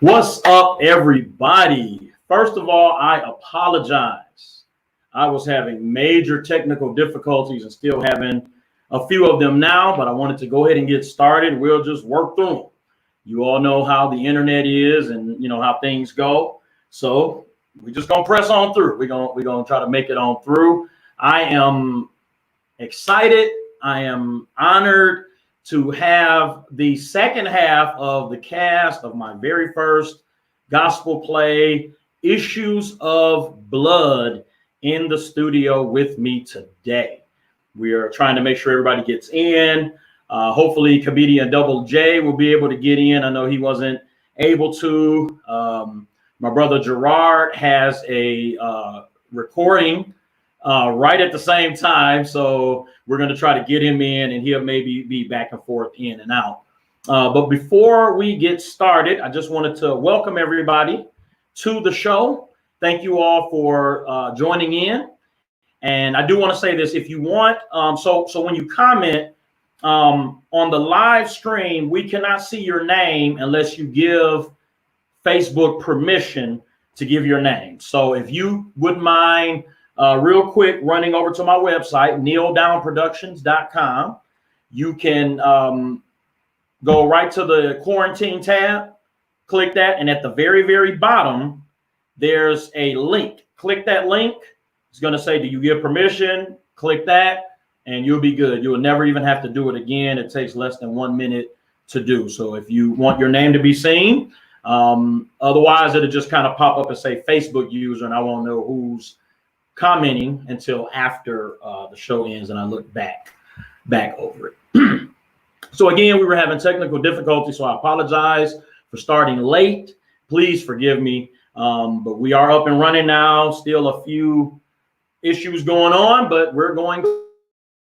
What's up, everybody? First of all, I apologize. I was having major technical difficulties and still having a few of them now, but I wanted to go ahead and get started. We'll just work through them. You all know how the internet is and you know how things go. So we're just gonna press on through. We're gonna try to make it on through. I am excited. I am honored to have the second half of the cast of my very first gospel play, Issues of Blood, in the studio with me today. We are trying to make sure everybody gets in. Hopefully Comedian Dubble J will be able to get in. I know he wasn't able to. My brother Gerard has a recording right at the same time, so we're going to try to get him in, and he'll maybe be back and forth in and out. But before we get started, I just wanted to welcome everybody to the show. Thank you all for joining in. And I do want to say this: if you want, so when you comment on the live stream, we cannot see your name unless you give Facebook permission to give your name. So if you wouldn't mind real quick running over to my website, nealdownproductions.com, you can go right to the quarantine tab, click that, and at the very, very bottom, there's a link. Click that link. It's going to say, do you give permission? Click that, and you'll be good. You'll never even have to do it again. It takes less than 1 minute to do. So if you want your name to be seen, otherwise it'll just kind of pop up and say Facebook user, and I won't know who's commenting until after the show ends and I look back over it. So again, we were having technical difficulties, so I apologize for starting late. Please forgive me. But we are up and running now. Still a few issues going on, but we're going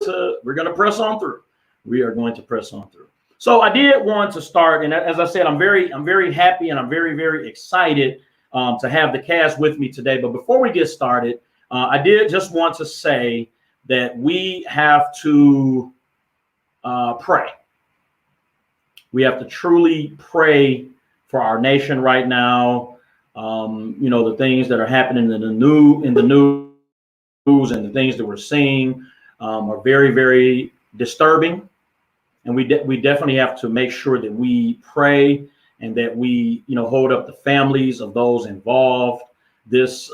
to press on through. We are going to press on through. So I did want to start, and as I said, I'm very happy and I'm very, very excited to have the cast with me today. But before we get started, I did just want to say that we have to pray. We have to truly pray for our nation right now. You know, the things that are happening in the news and the things that we're seeing are very, very disturbing. And we definitely have to make sure that we pray and that we, you know, hold up the families of those involved. This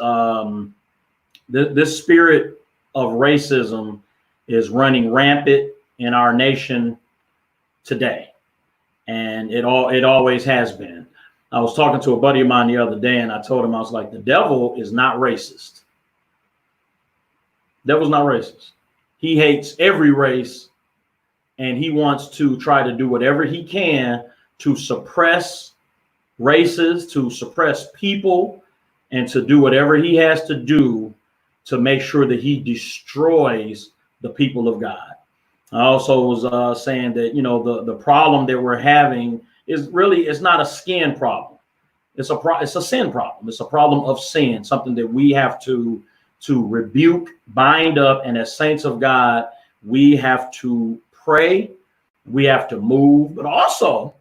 spirit of racism is running rampant in our nation today, and it always has been. I was talking to a buddy of mine the other day, and I told him, I was like, the devil is not racist. Devil's not racist. He hates every race, and he wants to try to do whatever he can to suppress races, to suppress people, and to do whatever he has to do to make sure that he destroys the people of God. I also was saying that, you know, the problem that we're having is really, it's not a skin problem. It's a sin problem. It's a problem of sin, something that we have to rebuke, bind up. And as saints of God, we have to pray. We have to move. But also,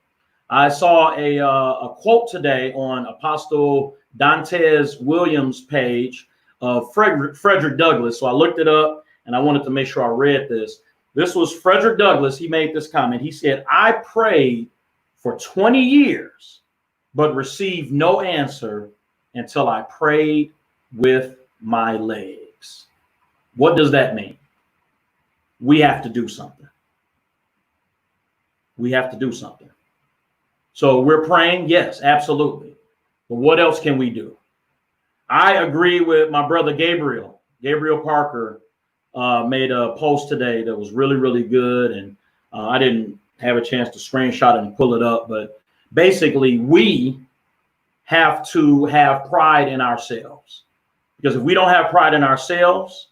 I saw a quote today on Apostle Dantes Williams' page of Frederick Douglass. So I looked it up and I wanted to make sure I read this. This was Frederick Douglass. He made this comment. He said, I prayed for 20 years, but received no answer until I prayed with my legs. What does that mean? We have to do something. We have to do something. So we're praying. Yes, absolutely. But what else can we do? I agree with my brother Gabriel Parker. Made a post today that was really, really good. And I didn't have a chance to screenshot it and pull it up. But basically, we have to have pride in ourselves. Because if we don't have pride in ourselves,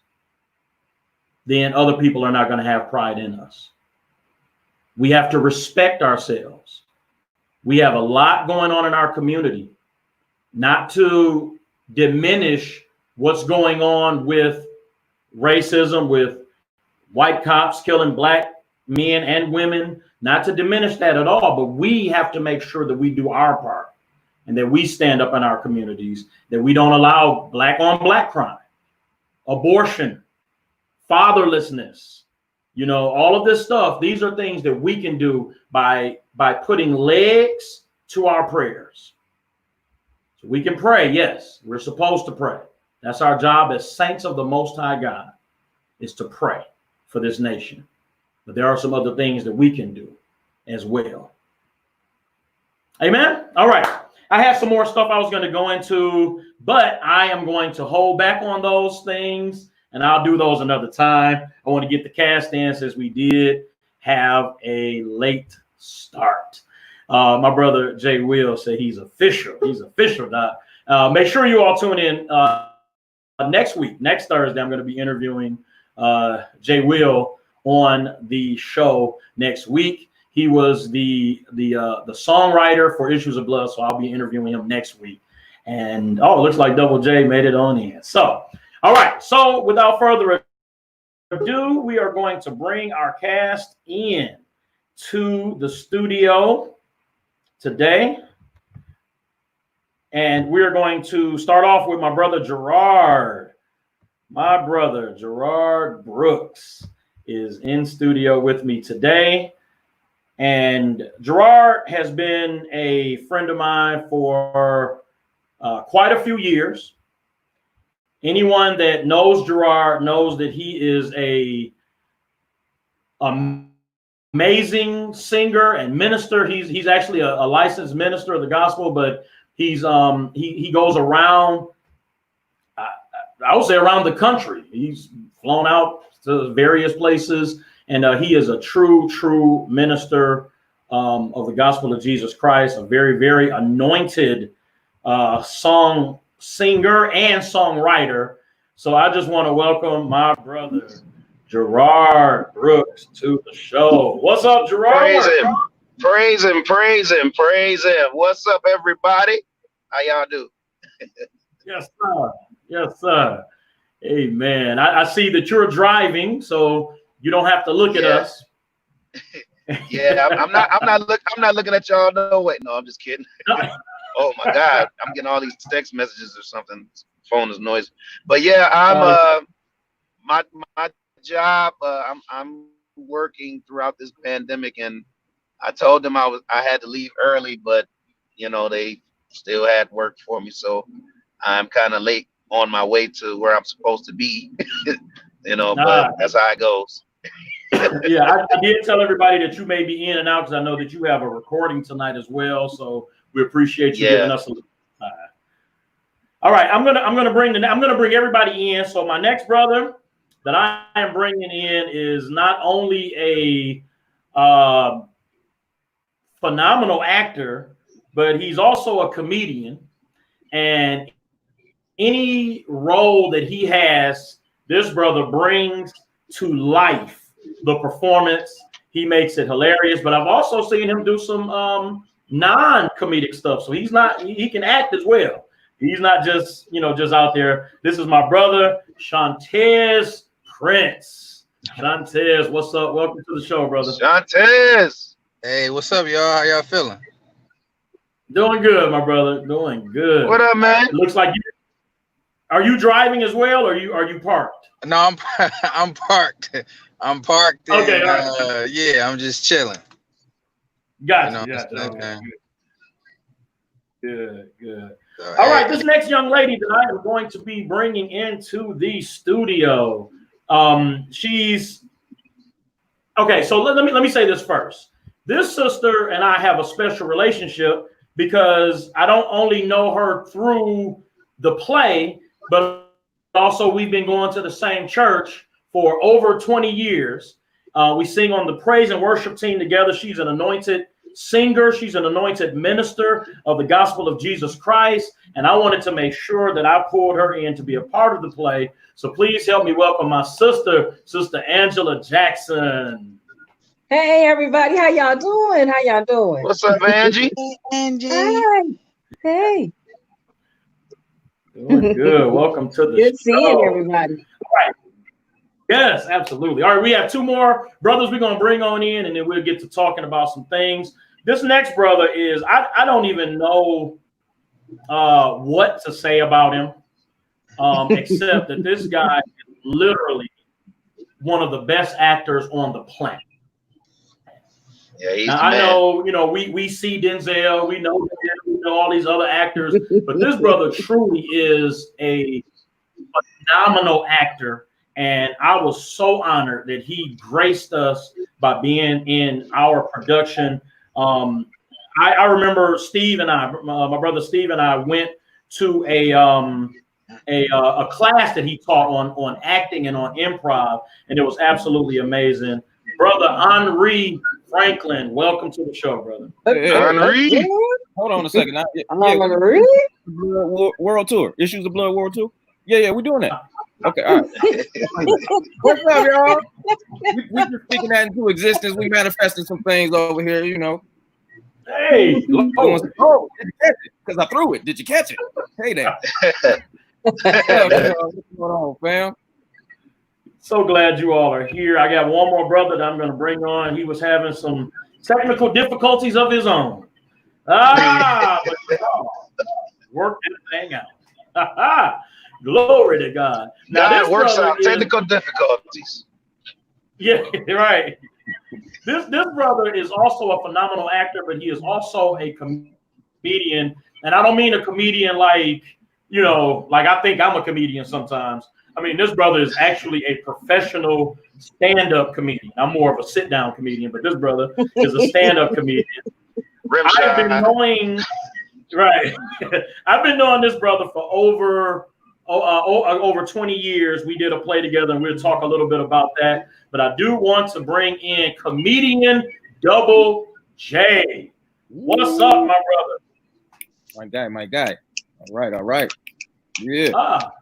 then other people are not going to have pride in us. We have to respect ourselves. We have a lot going on in our community. Not to diminish what's going on with racism, with white cops killing black men and women, not to diminish that at all, but we have to make sure that we do our part. and that we stand up in our communities, that we don't allow black on black crime, abortion, fatherlessness, all of this stuff. These are things that we can do by putting legs to our prayers. So we can pray. Yes, we're supposed to pray. That's our job as saints of the Most High God, is to pray for this nation. But there are some other things that we can do as well. Amen. All right. I have some more stuff I was going to go into, but I am going to hold back on those things, and I'll do those another time. I want to get the cast in, since we did have a late start. My brother Jay Will said he's official. He's official, Doc. Make sure you all tune in next week. Next Thursday, I'm going to be interviewing Jay Will on the show next week. He was the songwriter for Issues of Blood, so I'll be interviewing him next week. And it looks like Double J made it on in. So, all right. So, without further ado, we are going to bring our cast in to the studio today. And we're going to start off with my brother Gerard. My brother Gerard Brooks is in studio with me today. And Gerard has been a friend of mine for quite a few years. Anyone that knows Gerard knows that he is a amazing singer and minister. He's actually a licensed minister of the gospel, but he goes around, I would say, around the country. He's flown out to various places, and he is a true minister of the gospel of Jesus Christ, a very, very anointed song singer and songwriter. So I just want to welcome my brother Gerard Brooks to the show. What's up, Gerard? Praise him. What's up, everybody? How y'all do? Yes, sir. Amen. I see that you're driving, so you don't have to look at us. Yeah, I'm not looking at y'all. No, wait, no, I'm just kidding. Oh my God, I'm getting all these text messages or something. Phone is noisy. But yeah, I'm my job. I'm working throughout this pandemic, and I told them I had to leave early, but they still had work for me, so I'm kind of late on my way to where I'm supposed to be. But that's how it goes. Yeah, I did tell everybody that you may be in and out, because I know that you have a recording tonight as well. So we appreciate you giving us a little time. All right, I'm gonna bring everybody in. So my next brother that I am bringing in is not only a phenomenal actor, but he's also a comedian. And any role that he has, this brother brings to life the performance. He makes it hilarious. But I've also seen him do some non-comedic stuff. So he can act as well. He's not just out there. This is my brother, Shawntez Prince. Shawntez, what's up? Welcome to the show, brother. Shawntez. Hey, what's up, y'all? How y'all feeling? Doing good, my brother. Doing good. What up, man? It looks like are you driving as well, or are you parked? No, I'm parked. I'm parked. Okay. And, yeah, I'm just chilling. Gotcha. Okay. Good. So, all right, this next young lady that I am going to be bringing into the studio, she's okay. So let me say this first. This sister and I have a special relationship because I don't only know her through the play, but also we've been going to the same church for over 20 years. We sing on the praise and worship team together. She's an anointed singer. She's an anointed minister of the gospel of Jesus Christ. And I wanted to make sure that I pulled her in to be a part of the play. So please help me welcome my sister, Sister Angela Jackson. Hey, everybody. How y'all doing? What's up, Angie? Hey, Angie. Hi. Hey. Doing good. Welcome to the Good show. Seeing everybody. All right. Yes, absolutely. All right, we have two more brothers we're going to bring on in, and then we'll get to talking about some things. This next brother is, I don't even know what to say about him, except that this guy is literally one of the best actors on the planet. Yeah, he's now, I know, we see Denzel, we know all these other actors, but this brother truly is a phenomenal actor. And I was so honored that he graced us by being in our production. I remember Steve and I, my brother Steve and I went to a class that he taught on acting and on improv, and it was absolutely amazing. Brother Henri Franklin, welcome to the show, brother. Henri. Hold on a second. Henri? World Tour. Issues of Blood World Tour. Yeah, we're doing that. Okay, all right. What's up, y'all? We just speaking that into existence. We manifesting some things over here, Hey, did you catch it? Because I threw it. Did you catch it? Hey there. What's going on, fam? So glad you all are here. I got one more brother that I'm going to bring on. He was having some technical difficulties of his own. But work that thing out. Glory to God. Now God works out technical difficulties. Yeah, right. This brother is also a phenomenal actor, but he is also a comedian. And I don't mean a comedian like I think I'm a comedian sometimes. I mean, this brother is actually a professional stand-up comedian. I'm more of a sit-down comedian, but this brother is a stand-up comedian. I've been knowing this brother for over 20 years. We did a play together, and we'll talk a little bit about that. But I do want to bring in Comedian Dubble J. What's up, my brother? My guy. All right. Yeah. All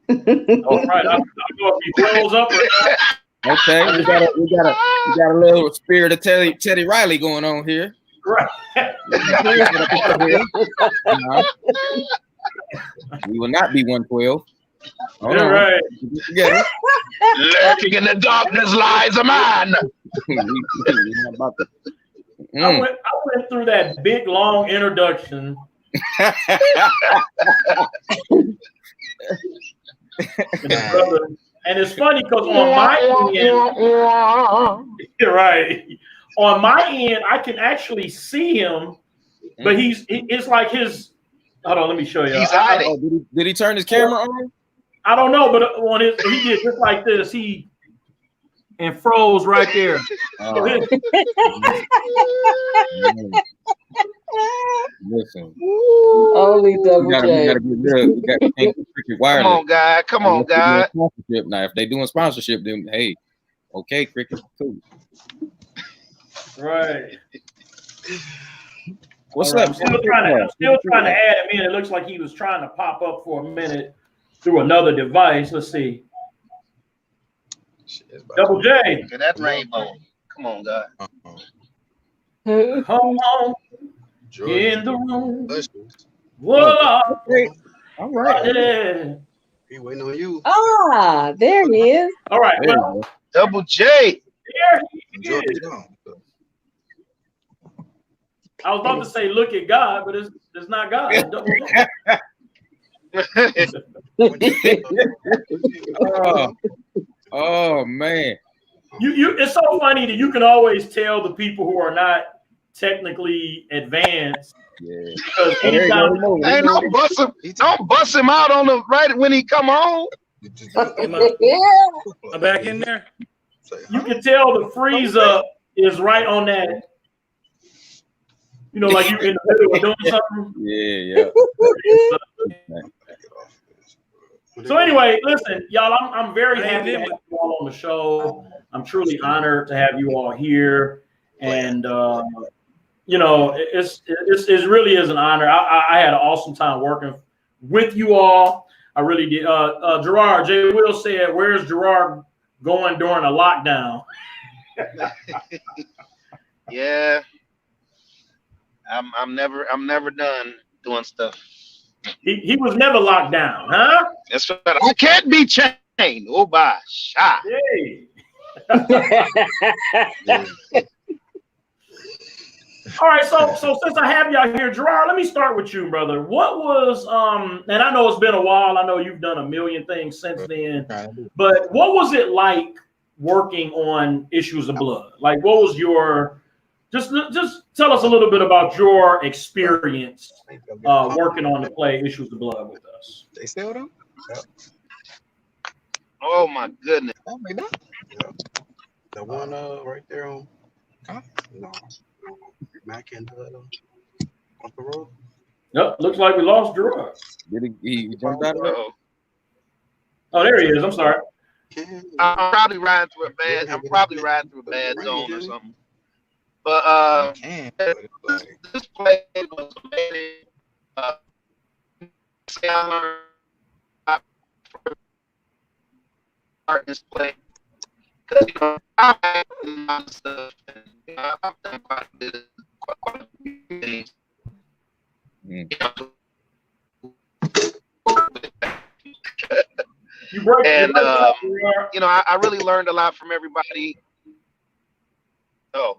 right. I don't know if he close up or not. Okay. We got a little spirit of Teddy Riley going on here. Right. We will not be 112. You're right. Lurking in the darkness lies a man. I went through that big long introduction. And it's funny because on my end, you're right. On my end, I can actually see him, but it's like his. Hold on, let me show you. He's hiding. Did he turn his camera on? I don't know, but on he did just like this. He froze right there. Listen. Only Double J. Come on, God. Come on, God. Now, if they doing sponsorship, then hey, okay, Cricket too. Right. What's up? I'm still trying to add him in. It looks like he was trying to pop up for a minute through another device. Let's see. Double J. Look at that rainbow. Come on, God. Come on. In the room. Voila. All right. Yeah. He waiting on you. There he is. All right. Well, Double J. there he is. I was about to say, look at God, but it's not God. It's Double J. Oh man. It's so funny that you can always tell the people who are not technically advanced. Yeah. Because anytime, Hey, don't bust him out on the right when he come on. I'm back in there. you can tell the freeze up is right on that. Like you in the middle of doing something. Yeah. So anyway, listen, y'all, I'm very happy to have you all on the show. I'm truly honored to have you all here. And it really is an honor. I had an awesome time working with you all. I really did. Gerard, J. Will said, "Where's Gerard going during a lockdown?" Yeah, I'm never done doing stuff. He was never locked down, huh? That's right. I can't be chained. Oh my shot. Hey. All right, so since I have y'all here, Gerard, let me start with you, brother. What was and I know it's been a while. I know you've done a million things since then, but what was it like working on Issues of Blood? Like, what was your just tell us a little bit about your experience working on the play Issues of Blood with us. They still them? Oh my goodness. Oh, maybe not. Yeah. The one right there on no. Mac and on the road. Yep, looks like we lost Gerard. Did he jumped out of it? Oh, there he is. I'm sorry. I'm probably riding through a bad. I'm probably riding through a bad zone or something. But this play was amazing. I learned this play because I've had a lot of stuff and I've done quite a few things. And I really learned a lot from everybody. Oh,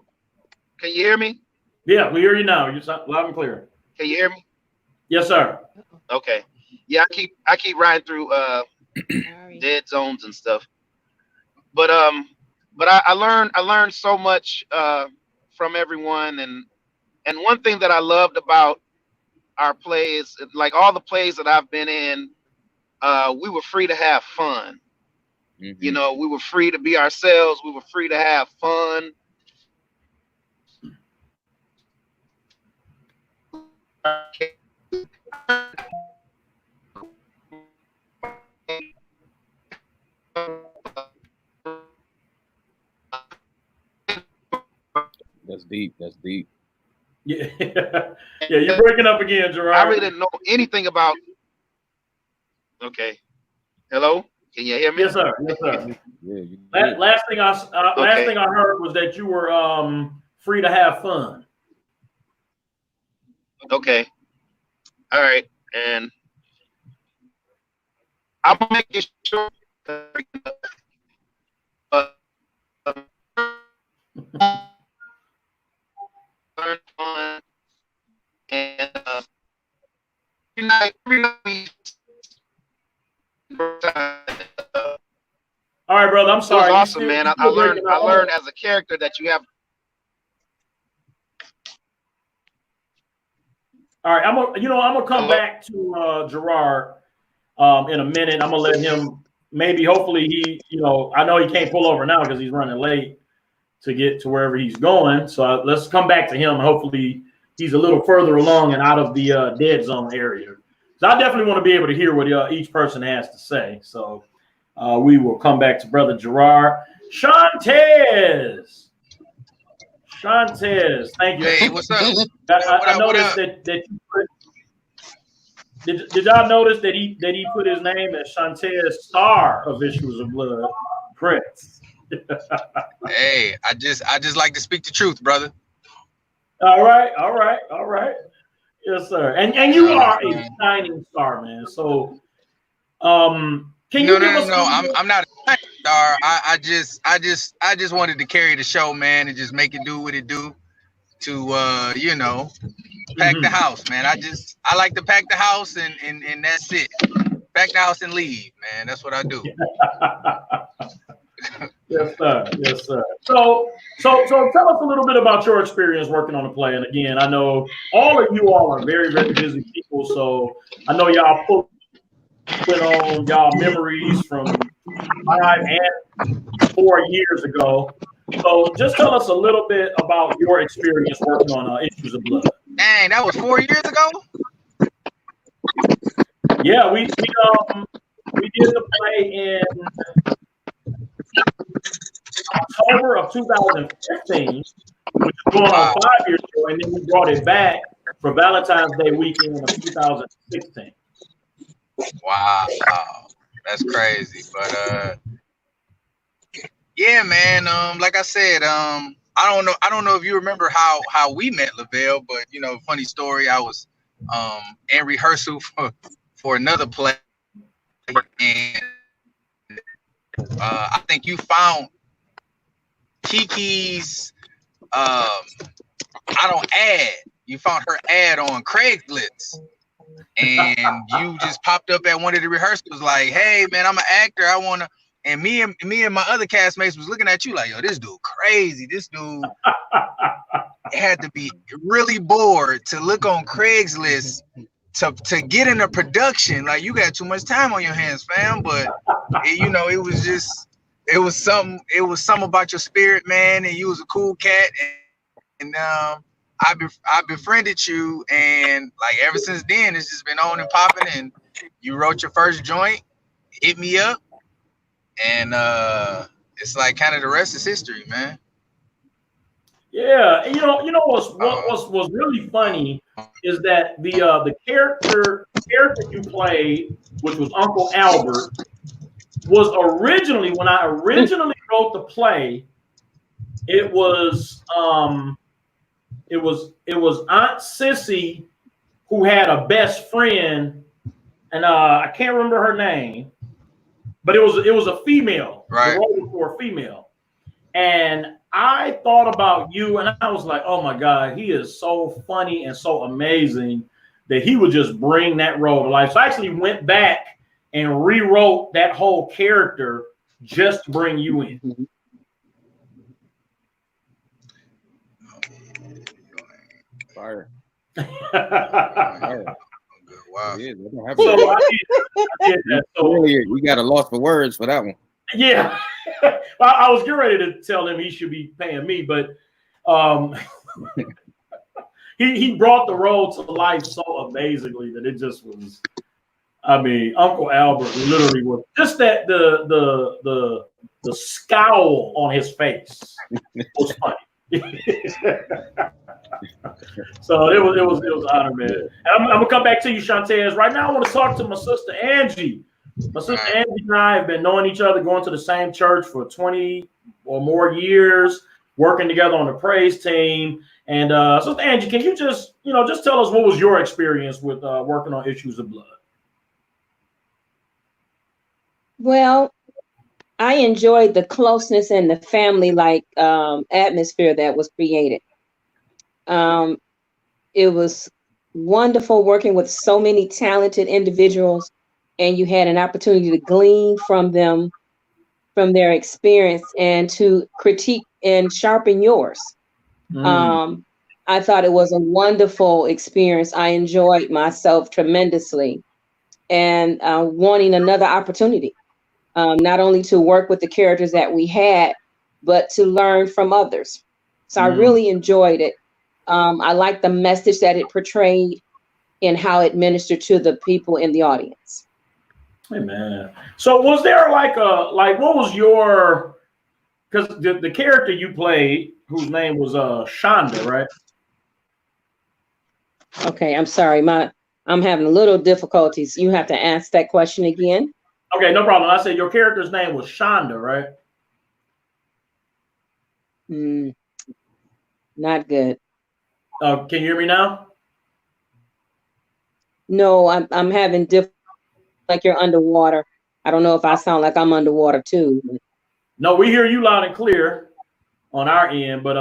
can you hear me? Yeah, we hear you now. You sound loud and clear. Can you hear me? Yes, sir. Okay. Yeah, I keep riding through dead zones and stuff. But I learned so much from everyone, and one thing that I loved about our plays, like all the plays that I've been in, we were free to have fun. Mm-hmm. You know, we were free to be ourselves. We were free to have fun. That's deep. That's deep. Yeah, yeah, you're breaking up again, Gerard. I really didn't know anything about. Okay, hello, can you hear me? Yes, sir. Yes, sir. Yeah, last thing I heard was that you were free to have fun. Okay, all right, and I'm making sure. Fun and all right, brother. I'm sorry. It was awesome, man. I learned as a character that you have. All right, I'm gonna come back to Gerard in a minute. I'm gonna let him. Maybe, hopefully, I know he can't pull over now because he's running late to get to wherever he's going. So let's come back to him. Hopefully he's a little further along and out of the dead zone area. So I definitely want to be able to hear what each person has to say. So we will come back to Brother Gerard. Shawntez, thank you. Hey, what's up? I noticed that you put, did y'all notice that he put his name as Shawntez Star of Issues of Blood Prince? Hey, I just like to speak the truth, brother. All right. Yes, sir. And you are a shining star, man. So, can you give us? No. I'm not a shining star. I just wanted to carry the show, man, and just make it do what it do. To pack the house, man. I like to pack the house and that's it. Pack the house and leave, man. That's what I do. Yes, sir. So tell us a little bit about your experience working on the play. And again, I know all of you all are very, very busy people. So I know y'all put on y'all memories from 5 and 4 years ago. So just tell us a little bit about your experience working on Issues of Blood. Dang, that was 4 years ago? Yeah, we did the play in October of 2015, which is going on 5 years ago, and then we brought it back for Valentine's Day weekend of 2016. Wow, that's crazy. But yeah, man. Like I said, I don't know if you remember how we met, Lavell, but funny story. I was in rehearsal for another play, and I think you found Kiki's I don't ad. You found her ad on Craigslist. And you just popped up at one of the rehearsals like, hey man, I'm an actor. I wanna, and me and my other castmates was looking at you like, yo, this dude crazy. This dude had to be really bored to look on Craigslist to get in a production. Like, you got too much time on your hands, fam. But it was something about your spirit, man, and you was a cool cat. And I befriended you, and like ever since then, it's just been on and popping. And you wrote your first joint, hit me up, and it's like kind of the rest is history, man. Yeah, and you know what's really funny is that the character you played, which was Uncle Albert, was originally, when I originally wrote the play, it was Aunt Sissy who had a best friend, and I can't remember her name, but it was a female. Right. The role was for a female. And I thought about you, and I was like, oh my God, he is so funny and so amazing that he would just bring that role to life. So I actually went back and rewrote that whole character just to bring you in. Fire. Wow. Yeah, So I did that. So, we got a loss for words for that one. yeah. I was getting ready to tell him he should be paying me, but he brought the role to life so amazingly that it just was. I mean, Uncle Albert literally was just that the scowl on his face was funny. So it was an honor, man. And I'm gonna come back to you, Shawntez. Right now, I want to talk to my sister Angie. My sister Angie and I have been knowing each other, going to the same church for 20 or more years, working together on the praise team. And Sister Angie, can you just tell us what was your experience with working on Issues of Blood? Well, I enjoyed the closeness and the family-like atmosphere that was created. It was wonderful working with so many talented individuals, and you had an opportunity to glean from them, from their experience, and to critique and sharpen yours. I thought it was a wonderful experience. I enjoyed myself tremendously, and wanting another opportunity, not only to work with the characters that we had, but to learn from others. So I really enjoyed it. I liked the message that it portrayed and how it ministered to the people in the audience. Hey, man. So was there what was your, because the character you played, whose name was Shonda, right? Okay, I'm sorry. I'm having a little difficulties. You have to ask that question again. Okay, no problem. I said your character's name was Shonda, right? Not good. Can you hear me now? No, I'm having like you're underwater. I don't know if I sound like I'm underwater too. No, we hear you loud and clear on our end, but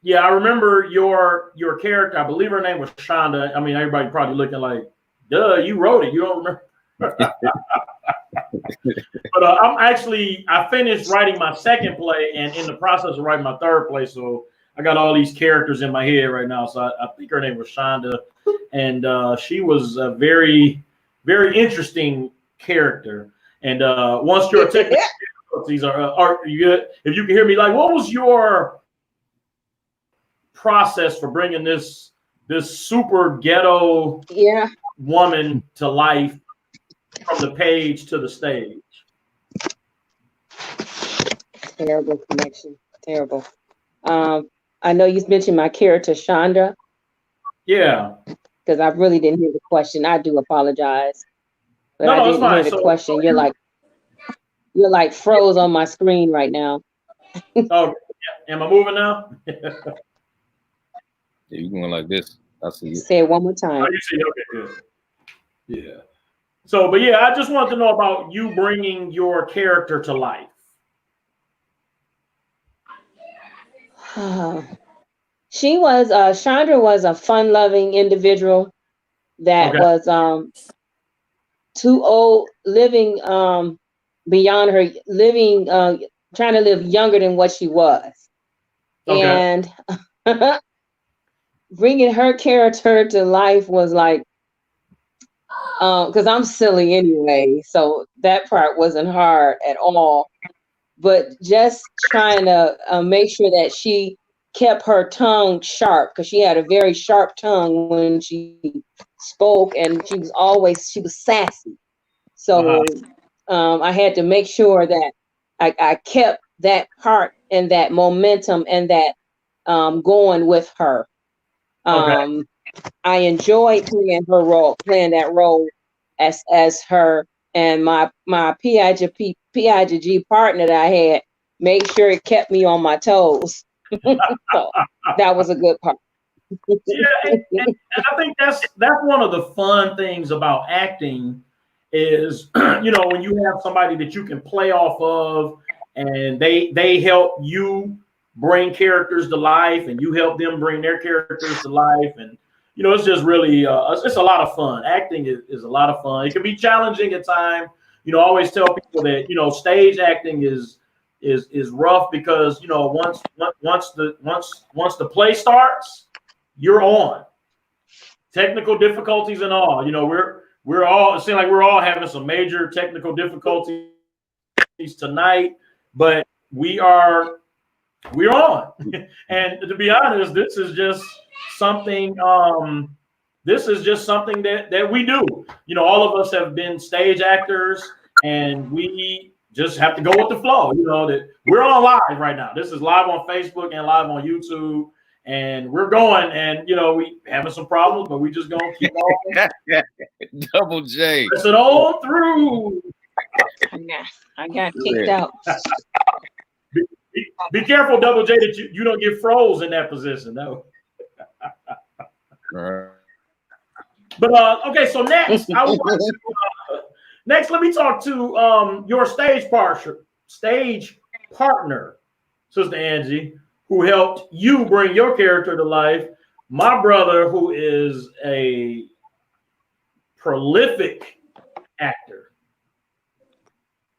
yeah, I remember your character. I believe her name was Shonda. I mean, everybody probably looking like, duh, you wrote it. You don't remember. But I finished writing my second play and in the process of writing my third play. So I got all these characters in my head right now. So I think her name was Shonda, and she was a very, very interesting character. And once your technical difficulties are you good? If you can hear me, like, what was your process for bringing this super ghetto woman to life from the page to the stage? Terrible connection. Terrible. I know you mentioned my character, Shonda. Yeah. Because I really didn't hear the question. I do apologize. But no, I didn't hear the question. You're like froze on my screen right now. Oh, yeah. Am I moving now? Yeah, you're going like this. I see you. Say it one more time. Oh, you see, okay, good. Yeah. So, but yeah, I just wanted to know about you bringing your character to life. Chandra was a fun-loving individual that was too old, living beyond her, living trying to live younger than what she was. And bringing her character to life was like, because I'm silly anyway, so that part wasn't hard at all. But just trying to make sure that she kept her tongue sharp, because she had a very sharp tongue when she spoke, and she was sassy. So I had to make sure that I kept that part and that momentum and that going with her. I enjoyed playing that role as her, and my PIG partner that I had made sure it kept me on my toes. So that was a good part. And I think that's one of the fun things about acting is, you know, when you have somebody that you can play off of, and they help you bring characters to life, and you help them bring their characters to life, and you know, it's just really it's a lot of fun. Acting is a lot of fun. It can be challenging at times. You know, I always tell people that, you know, stage acting is rough because, you know, once the play starts, you're on. Technical difficulties and all. You know, we're all, it seems like we're all having some major technical difficulties tonight, but we're on. And to be honest, this is just something that we do. You know, all of us have been stage actors, and we just have to go with the flow. You know, that we're on live right now. This is live on Facebook and live on YouTube, and we're going, and you know, we having some problems, but we just gonna keep on. Double J. Listen on through. I got kicked out. Be careful, Double J, that you don't get froze in that position. No. But okay, so next, next, let me talk to your stage partner, Sister Angie, who helped you bring your character to life. My brother, who is a prolific actor.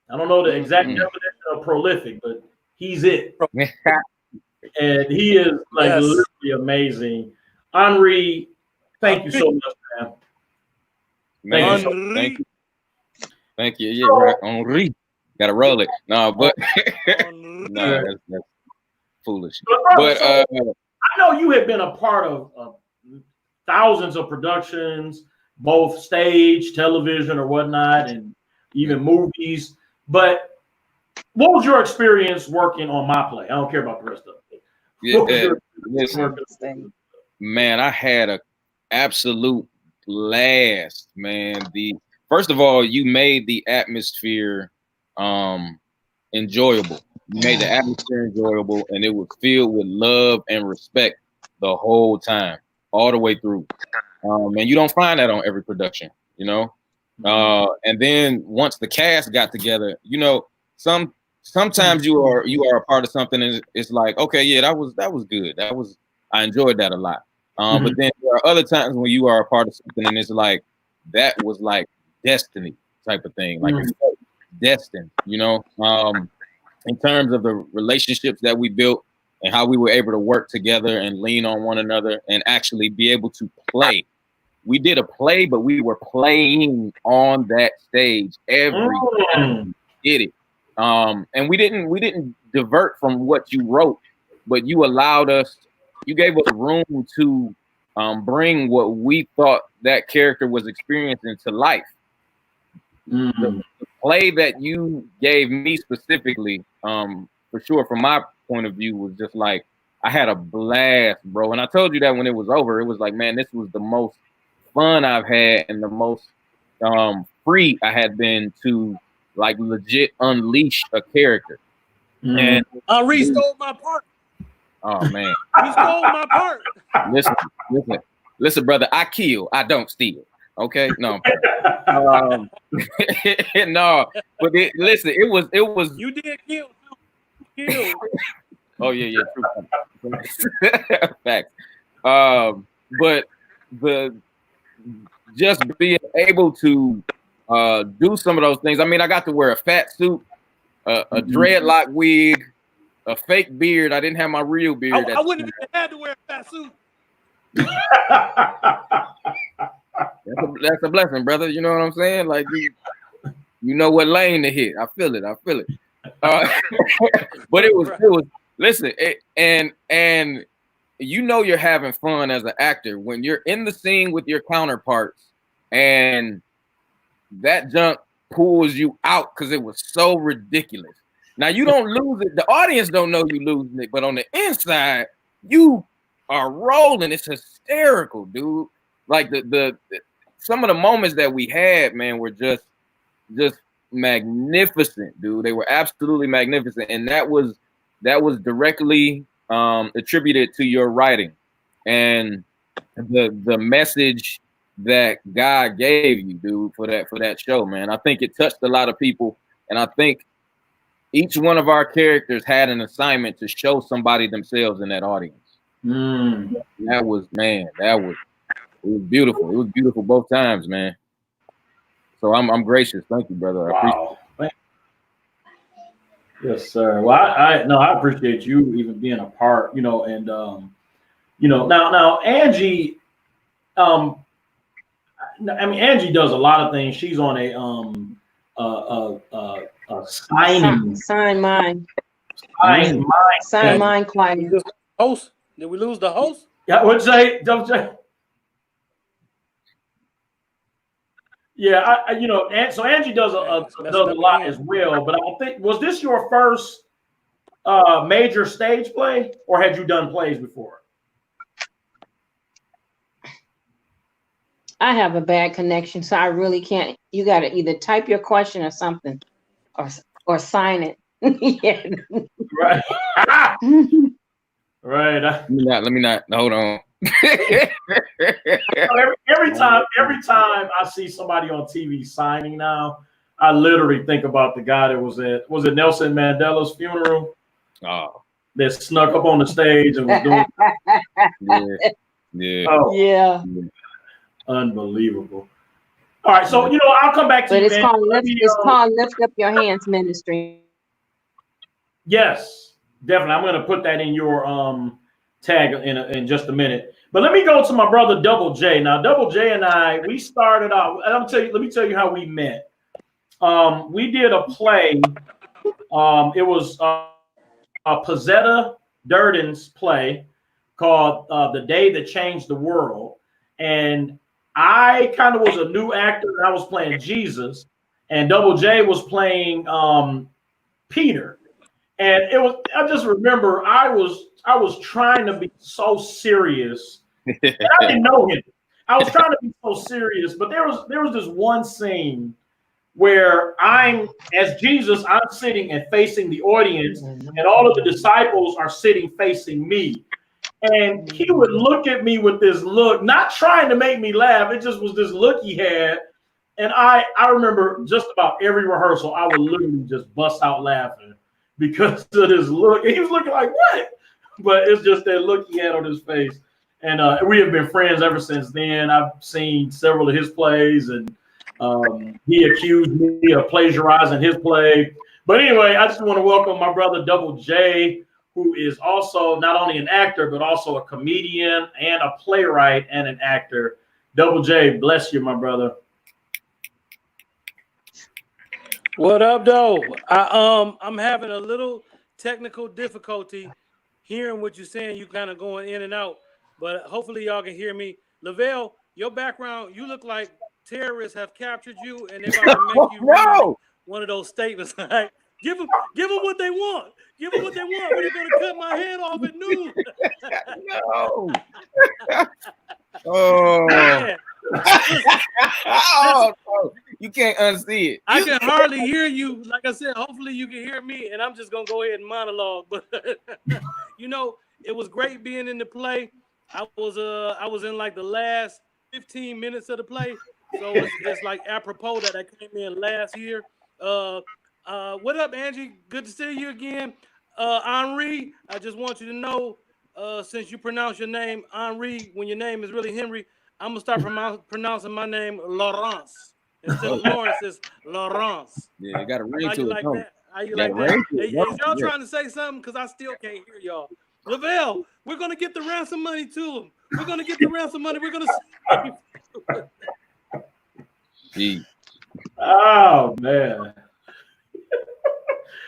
I don't know the exact definition of prolific, but he's it. And he is like literally amazing. Henri, thank you so much, man. Thank you. Yeah, right. Henri. Gotta roll it. No, but no, that's foolish. But I know you have been a part of thousands of productions, both stage, television, or whatnot, and even movies. But what was your experience working on my play? I don't care about the rest of it. Yeah, man, I had a absolute blast, man. First of all, you made the atmosphere enjoyable. You made the atmosphere enjoyable, and it was filled with love and respect the whole time, all the way through. And you don't find that on every production, you know. And then once the cast got together, you know, sometimes you are a part of something, and it's like, okay, yeah, that was good. I enjoyed that a lot. But then there are other times when you are a part of something, and it's like that was like destiny type of thing, like it's destined, you know. In terms of the relationships that we built and how we were able to work together and lean on one another and actually be able to play. We did a play, but we were playing on that stage every time we did it. And we didn't divert from what you wrote, but you gave us room to bring what we thought that character was experiencing to life. The play that you gave me specifically, for sure, from my point of view, was just like, I had a blast, bro. And I told you that when it was over, it was like, man, this was the most fun I've had and the most free I had been to like legit unleash a character. And Henri stole my part. Oh man, he stole my part. Listen, brother. I kill, I don't steal. Okay, no, no. But listen, it was. You did kill. Kill. Oh yeah, true. Facts. But the just being able to do some of those things. I mean, I got to wear a fat suit, a dreadlock wig, a fake beard. I didn't have my real beard. I wouldn't have had to wear a fat suit. That's a blessing, brother. You know what I'm saying? Like you know what lane to hit. I feel it. But it was. Listen, and you know you're having fun as an actor when you're in the scene with your counterparts, and that junk pulls you out because it was so ridiculous. Now you don't lose it. The audience don't know you losing it, but on the inside, you are rolling. It's hysterical, dude. Like the some of the moments that we had, man, were just magnificent, dude. They were absolutely magnificent, and that was directly attributed to your writing and the message that God gave you, dude, for that show, man. I think it touched a lot of people, and I think each one of our characters had an assignment to show somebody themselves in that audience. That was it was beautiful. It was beautiful both times, man. So I'm gracious. Thank you, brother. I appreciate it. Yes, sir. Well, I appreciate you even being a part, and now Angie, I mean, Angie does a lot of things. She's on a signing. Sign mine. Sign mine client. Host? Did we lose the host? Yeah, what'd you say? Don't say. Yeah, so Angie does a lot as well. But I think, was this your first major stage play, or had you done plays before? I have a bad connection, so I really can't. You got to either type your question or something, or sign it. Yeah. Right. Right. Let me not. Hold on. every time I see somebody on TV signing now, I literally think about the guy that was it Nelson Mandela's funeral? Oh, that snuck up on the stage and was doing. Yeah. Oh, yeah. Unbelievable. All right, so I'll come back to but you. It's called Lift Up Your Hands Ministry. Yes, definitely. I'm going to put that in your tag in just a minute. But let me go to my brother Dubble J. Now, Dubble J and I, we started out. And let me tell you how we met. We did a play. It was Pizzetta Durden's play called "The Day That Changed the World," and I kind of was a new actor. I was playing Jesus, and Dubble J was playing Peter. And I just remember I was trying to be so serious. And I didn't know him. I was trying to be so serious, but there was this one scene where as Jesus, I'm sitting and facing the audience, and all of the disciples are sitting facing me. And he would look at me with this look, not trying to make me laugh. It just was this look he had. And I remember just about every rehearsal, I would literally just bust out laughing because of this look. And he was looking like, what? But it's just that look he had on his face. And we have been friends ever since then. I've seen several of his plays, and he accused me of plagiarizing his play. But anyway, I just want to welcome my brother Dubble J, who is also not only an actor, but also a comedian and a playwright and an actor. Dubble J, bless you, my brother. What up, though? I'm having a little technical difficulty hearing what you're saying. You kind of going in and out, but hopefully y'all can hear me. Lavell, your background, you look like terrorists have captured you, and they're about to make you read one of those statements. Like, give them what they want. Give them what they want. We're going to cut my head off at noon. No. Oh. Man. Oh, you can't unsee it. I can hardly hear you. Like I said, hopefully you can hear me, and I'm just gonna go ahead and monologue. But it was great being in the play. I was in like the last 15 minutes of the play, so it's like apropos that I came in last year. What up, Angie? Good to see you again. Henri, I just want you to know, since you pronounce your name Henri when your name is really Henry, I'm gonna start pronouncing my name Laurence. Instead of Lawrence, it's Laurence. Yeah, you got to ring How to you it. like Don't. that? How you Yeah, like that? ring to Hey, it. is y'all Yeah. trying to say something? Because I still can't hear y'all. Lavell, we're gonna get the ransom money to him. We're gonna get the ransom money. We're gonna save. Gee. Oh man.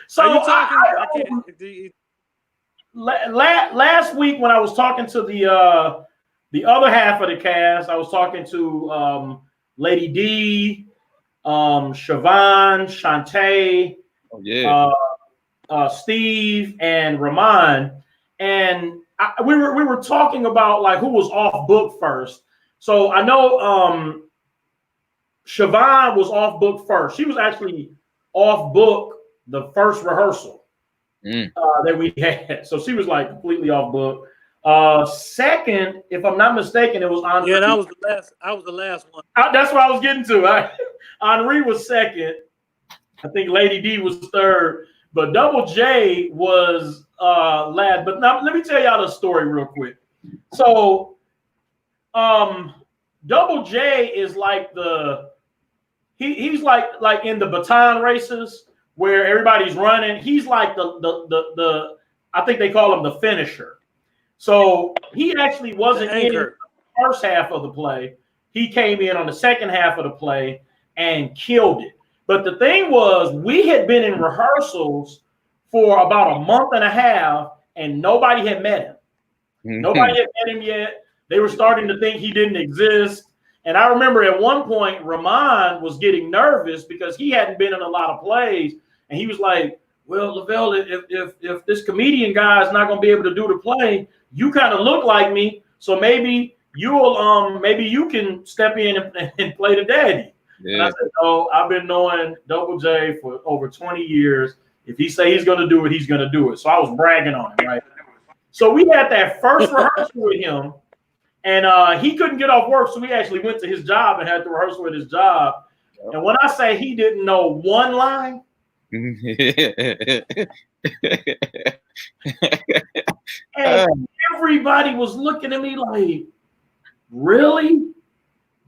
So Are you talking? I can't. last week when I was talking to the other half of the cast, I was talking to Lady D, Siobhan, Shantae, Oh, yeah. Steve, and Ramon, and we were talking about like who was off book first. So I know Siobhan was off book first. She was actually off book the first rehearsal that we had. So she was like completely off book. Second, if I'm not mistaken, it was Henri. Yeah, that was the last. I was the last one. That's what I was getting to. Henri was second. I think Lady D was third, but Double J was last. But now let me tell y'all the story real quick. So, Double J is like he's like in the baton races where everybody's running. He's like the I think they call him the finisher. So he actually wasn't in the first half of the play. He came in on the second half of the play and killed it. But the thing was, we had been in rehearsals for about a month and a half, and nobody had met him. Nobody had met him yet. They were starting to think he didn't exist. And I remember at one point, Ramon was getting nervous because he hadn't been in a lot of plays. And he was like, well, Lavell, if this comedian guy is not going to be able to do the play, you kind of look like me. So maybe you can step in and play the daddy. Yeah. And I said, oh, I've been knowing Double J for over 20 years. If he say he's going to do it, he's going to do it. So I was bragging on him, right? So we had that first rehearsal with him. And he couldn't get off work, so we actually went to his job and had to rehearse with his job. And when I say he didn't know one line, and everybody was looking at me like, really?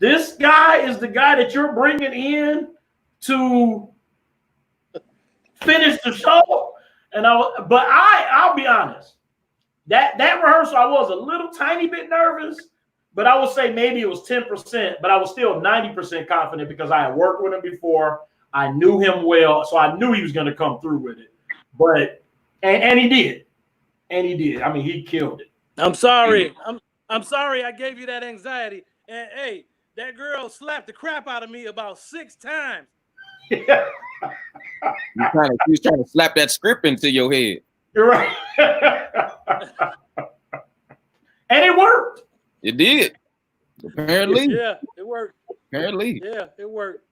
This guy is the guy that you're bringing in to finish the show? And I'll be honest. That rehearsal, I was a little tiny bit nervous, but I would say maybe it was 10%, but I was still 90% confident because I had worked with him before. I knew him well, so I knew he was going to come through with it. But and he did. And he did. I mean, he killed it. I'm sorry. I'm sorry I gave you that anxiety. And hey, that girl slapped the crap out of me about 6 times. Yeah. He was trying to slap that script into your head. You're right. And it worked. It did. Apparently. Yeah, it worked. Apparently. Yeah, it worked.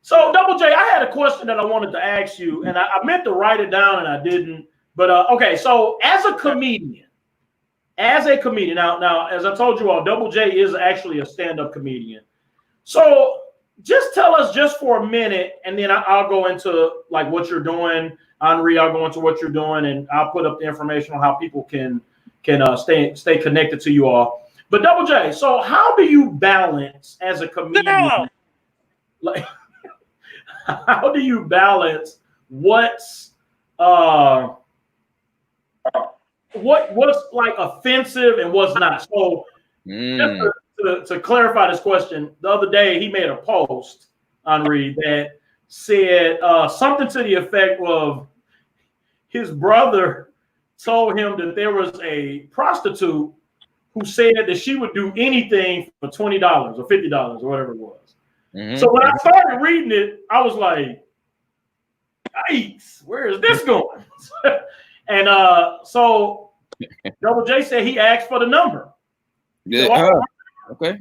So, Double J, I had a question that I wanted to ask you, and I meant to write it down and I didn't. But okay, so as a comedian, now, as I told you all, Double J is actually a stand-up comedian. So just tell us just for a minute, and then I'll go into like what you're doing. Henri, I'll go into what you're doing, and I'll put up the information on how people can stay connected to you all. But Double J, so how do you balance as a comedian? Like, how do you balance what's like offensive and what's not? So just to clarify this question, the other day he made a post, Henri, that said something to the effect of his brother told him that there was a prostitute who said that she would do anything for $20 or $50 or whatever it was. So when I started reading it, I was like, nice, where is this going? And so Double J said he asked for the number. Yeah. So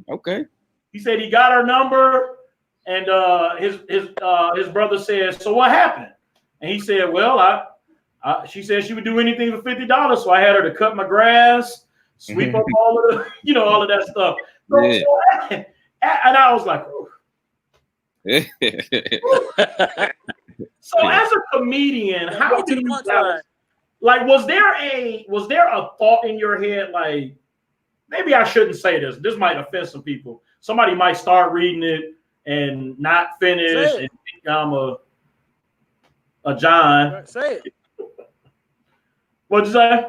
okay. He said he got her number, and his brother said, so what happened? And he said, well, she said she would do anything for $50, so I had her to cut my grass, sweep up all of the, all of that stuff. So, and I was like, so as a comedian, how do you balance? like, was there a thought in your head, like, maybe I shouldn't say this. This might offend some people. Somebody might start reading it and not finish and think I'm a John. Say it. What'd you say?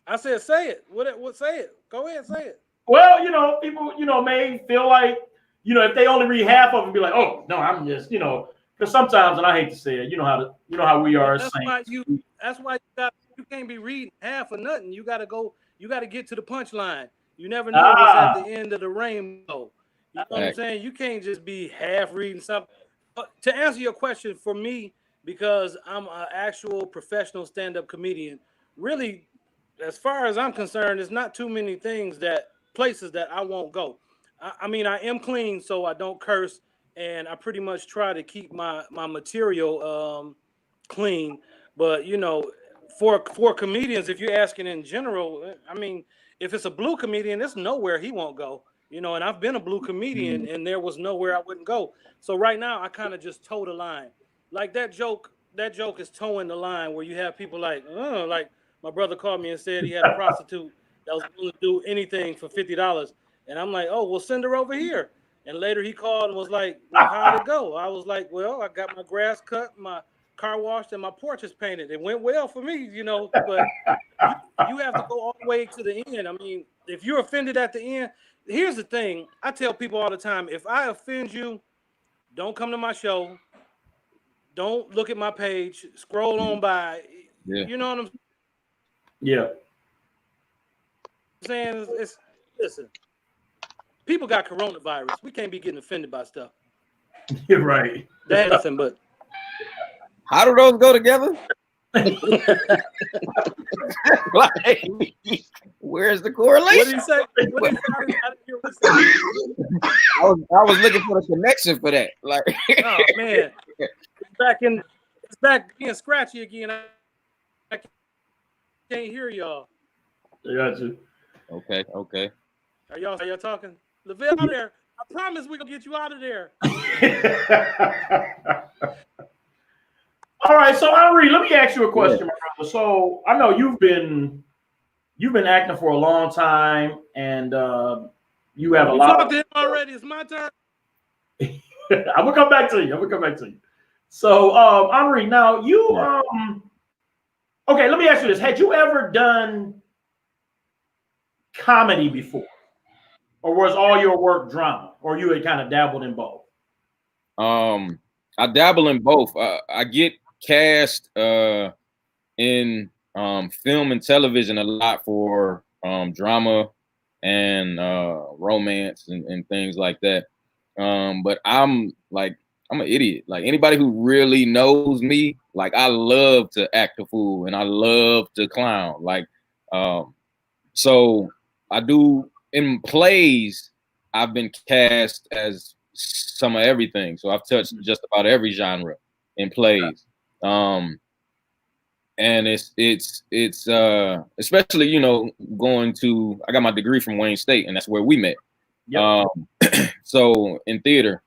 I said, say it. What? Say it. Go ahead, say it. Well, people, may feel like, if they only read half of it, be like, oh no, I'm just, because sometimes, and I hate to say it, you know how we are. That's why you can't be reading half or nothing. You got to get to the punchline. You never know what's at the end of the rainbow. You know what I'm saying? You can't just be half reading something. But to answer your question, for me, because I'm an actual professional stand-up comedian, really, as far as I'm concerned, there's not too many places that I won't go. I mean, I am clean, so I don't curse, and I pretty much try to keep my material clean. But for comedians, if you're asking in general, I mean, if it's a blue comedian, there's nowhere he won't go. And I've been a blue comedian, and there was nowhere I wouldn't go. So right now, I kind of just toe the line. Like that joke is towing the line where you have people like my brother called me and said he had a prostitute that was willing to do anything for $50. And I'm like, oh, well, send her over here. And later he called and was like, well, how'd it go? I was like, well, I got my grass cut, my car washed, and my porch is painted. It went well for me, but you have to go all the way to the end. I mean, if you're offended at the end, here's the thing. I tell people all the time, if I offend you, don't come to my show. Don't look at my page. Scroll on by. Yeah. You know what I'm saying? Yeah. Listen, people got coronavirus. We can't be getting offended by stuff. You're right. That ain't nothing but. How do those go together? Like, where's the correlation? What did he say? I was looking for the connection for that. Like, oh man, it's back being scratchy again. I can't hear y'all. I got you. Okay. Are y'all talking? Lavell out there. I promise we're gonna get you out of there. All right, so Henri, let me ask you a question, my brother. So I know you've been acting for a long time, and you have a lot. Talked to him already. It's my turn. I'm gonna come back to you. So, Henri, now you okay. Let me ask you this: had you ever done comedy before, or was all your work drama, or you had kind of dabbled in both? I dabble in both. I get cast in film and television a lot for drama and romance and things like that. But I'm an idiot. Like anybody who really knows me, like I love to act a fool and I love to clown. Like so I do in plays. I've been cast as some of everything. So I've touched just about every genre in plays. And it's especially, going to, I got my degree from Wayne State and that's where we met. Yep. So in theater,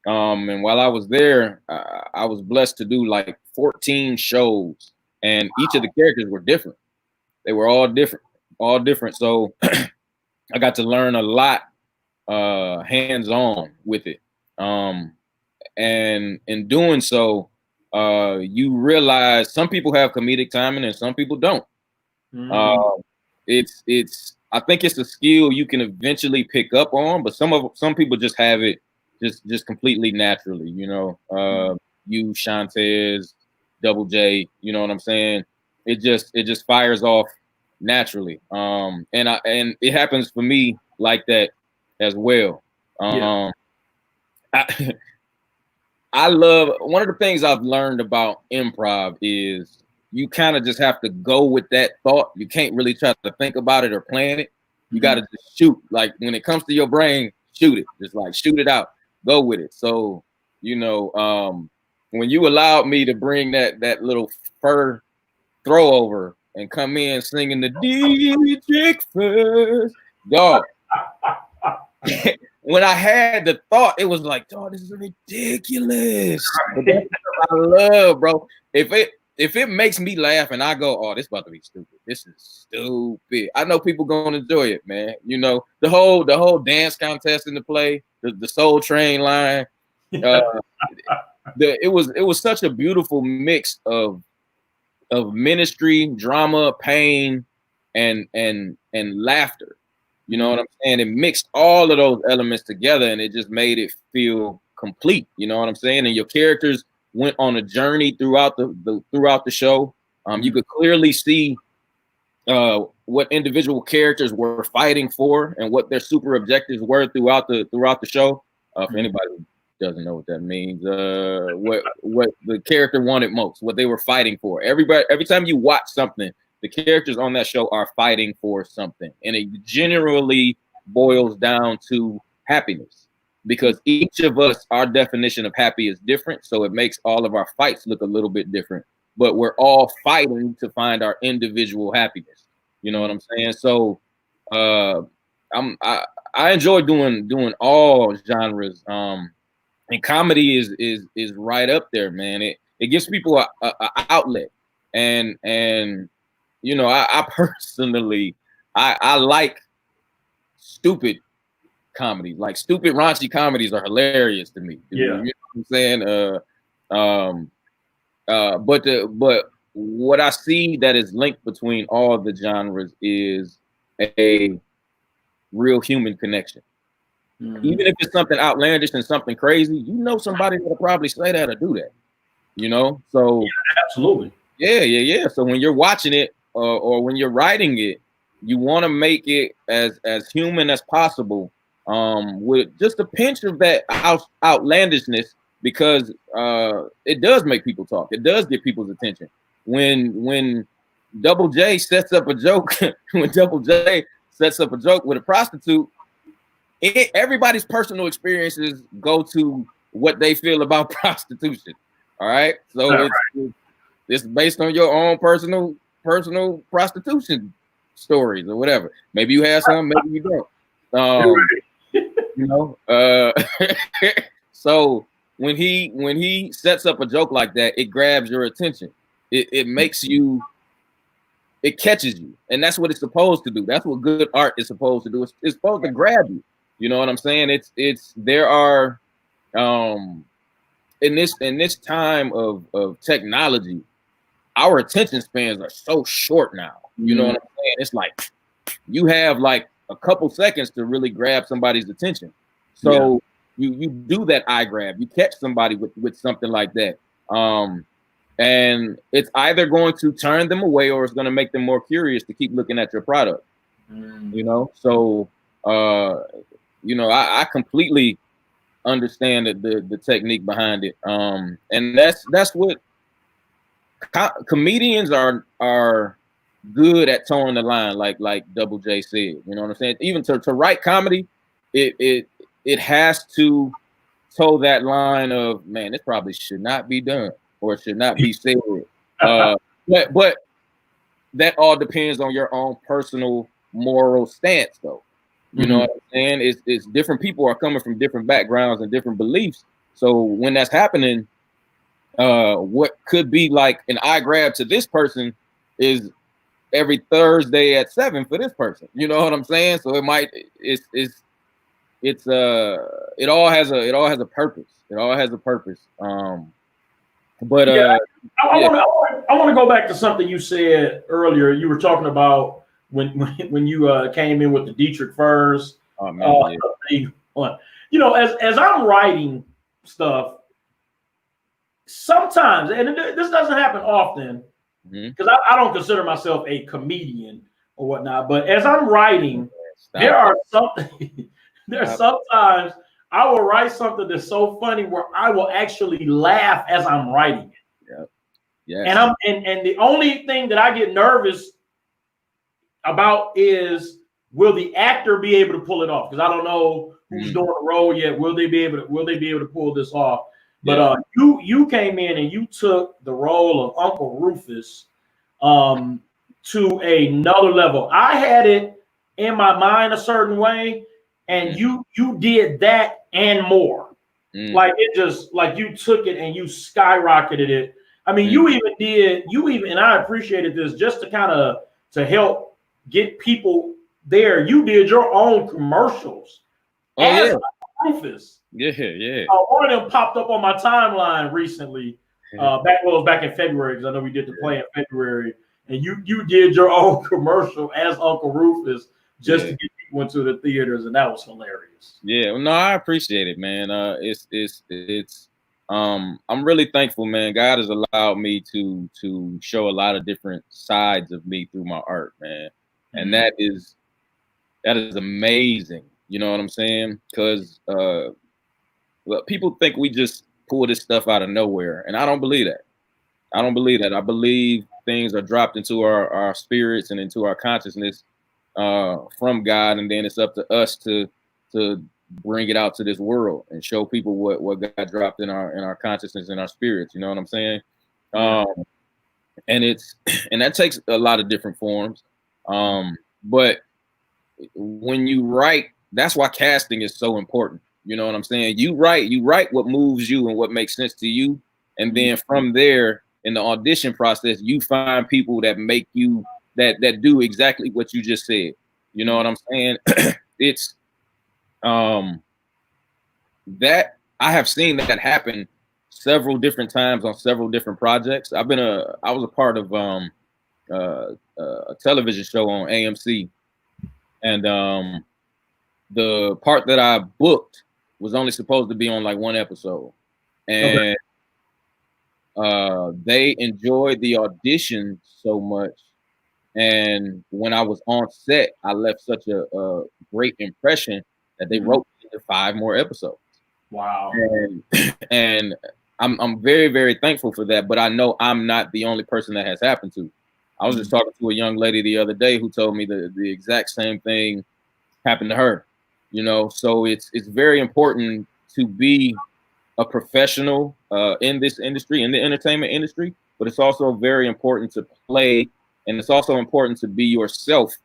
and while I was there, I was blessed to do like 14 shows and each of the characters were different. They were all different. So I got to learn a lot hands-on with it. And in doing so, you realize some people have comedic timing and some people don't. I think it's a skill you can eventually pick up on, but some people just have it just completely naturally, you Shawntez, Double J, you know what I'm saying? It just fires off naturally. And it happens for me like that as well. I love, one of the things I've learned about improv is you kind of just have to go with that thought. You can't really try to think about it or plan it. You got to just shoot. Like when it comes to your brain, shoot it. Just like shoot it out. Go with it. So, when you allowed me to bring that little fur throw over and come in singing the DJ first, dog. When I had the thought, it was like, oh, this is ridiculous. But that's what I love, bro. If if it makes me laugh and I go, oh, this about to be stupid. This is stupid. I know people gonna enjoy it, man. You know, the whole dance contest in the play, the Soul Train line. It was such a beautiful mix of ministry, drama, pain, and laughter. You know what I'm saying? It mixed all of those elements together, and it just made it feel complete. You know what I'm saying? And your characters went on a journey throughout the show. You could clearly see what individual characters were fighting for and what their super objectives were throughout the show. If anybody doesn't know what that means, what the character wanted most, what they were fighting for. Every time you watch something, the characters on that show are fighting for something, and it generally boils down to happiness, because each of us, our definition of happy is different, so it makes all of our fights look a little bit different, but we're all fighting to find our individual happiness. You know what I'm saying? So I enjoy doing all genres, and comedy is right up there, man. It gives people a outlet, and you know, I personally I like stupid comedies. Like stupid raunchy comedies are hilarious to me. Yeah. You know what I'm saying? But what I see that is linked between all the genres is a real human connection. Even if it's something outlandish and something crazy, you know somebody that'll probably say that or do that. You know? So absolutely. Yeah. So when you're watching it or when you're writing it, you want to make it as human as possible, with just a pinch of that outlandishness, because it does make people talk. It does get people's attention. When Double J sets up a joke, with a prostitute, everybody's personal experiences go to what they feel about prostitution. All right, so it's based on your own personal prostitution stories or whatever. Maybe you have some, maybe you don't. You know, so when he sets up a joke like that, it grabs your attention. It makes you, it catches you, and that's what it's supposed to do. That's what good art is supposed to do. It's supposed to grab you. You know what I'm saying? There are in this time of technology, our attention spans are so short now. You know what I'm saying? It's like you have like a couple seconds to really grab somebody's attention. So you do that eye grab. You catch somebody with something like that. And it's either going to turn them away or it's going to make them more curious to keep looking at your product. You know? So you know, I completely understand the technique behind it. And that's what comedians are good at, towing the line, like Double J said. You know what I'm saying? Even to write comedy, it has to toe that line of, man, this probably should not be done or should not be said. But that all depends on your own personal moral stance, though. You know what I'm saying? It's different people are coming from different backgrounds and different beliefs. So when that's happening, what could be like an eye grab to this person is every Thursday at 7 for this person. You know what I'm saying? So it all has a purpose. It all has a purpose. I want to go back to something you said earlier. You were talking about when you came in with the Dietrich Furs. Oh, man, you know, as I'm writing stuff, sometimes, and this doesn't happen often, because I don't consider myself a comedian or whatnot, but as I'm writing, sometimes I will write something that's so funny where I will actually laugh as I'm writing it. Yeah. And the only thing that I get nervous about is, will the actor be able to pull it off? Because I don't know who's doing the role yet. Will they be able to pull this off? But you came in and you took the role of Uncle Rufus to another level. I had it in my mind a certain way, and you did that and more. Like it just, like you took it and you skyrocketed it. I mean, you even, and I appreciated this just to kind of to help get people there. You did your own commercials. Oh yeah, Rufus. Yeah. One of them popped up on my timeline recently. Back in February, because I know we did the play in February, and you did your own commercial as Uncle Rufus just to get people into the theaters, and that was hilarious. Yeah, no, I appreciate it, man. It's I'm really thankful, man. God has allowed me to show a lot of different sides of me through my art, man, and that is amazing. You know what I'm saying? Because well, people think we just pull this stuff out of nowhere, and I don't believe that. I believe things are dropped into our spirits and into our consciousness from God, and then it's up to us to bring it out to this world and show people what God dropped in our consciousness and our spirits. You know what I'm saying? And that takes a lot of different forms. But when you write, that's why casting is so important. You know what I'm saying? You write what moves you and what makes sense to you. And then from there, in the audition process, you find people that make you that do exactly what you just said. You know what I'm saying? It's that I have seen that happen several different times on several different projects. I was a part of a television show on AMC, and the part that I booked was only supposed to be on like one episode, and they enjoyed the audition so much, and when I was on set, I left such a great impression that they wrote me into 5 more episodes. Wow. And I'm very, very thankful for that, but I know I'm not the only person that has happened to. I was just talking to a young lady the other day who told me the exact same thing happened to her. You know, so it's very important to be a professional in this industry, in the entertainment industry, but it's also very important to play, and it's also important to be yourself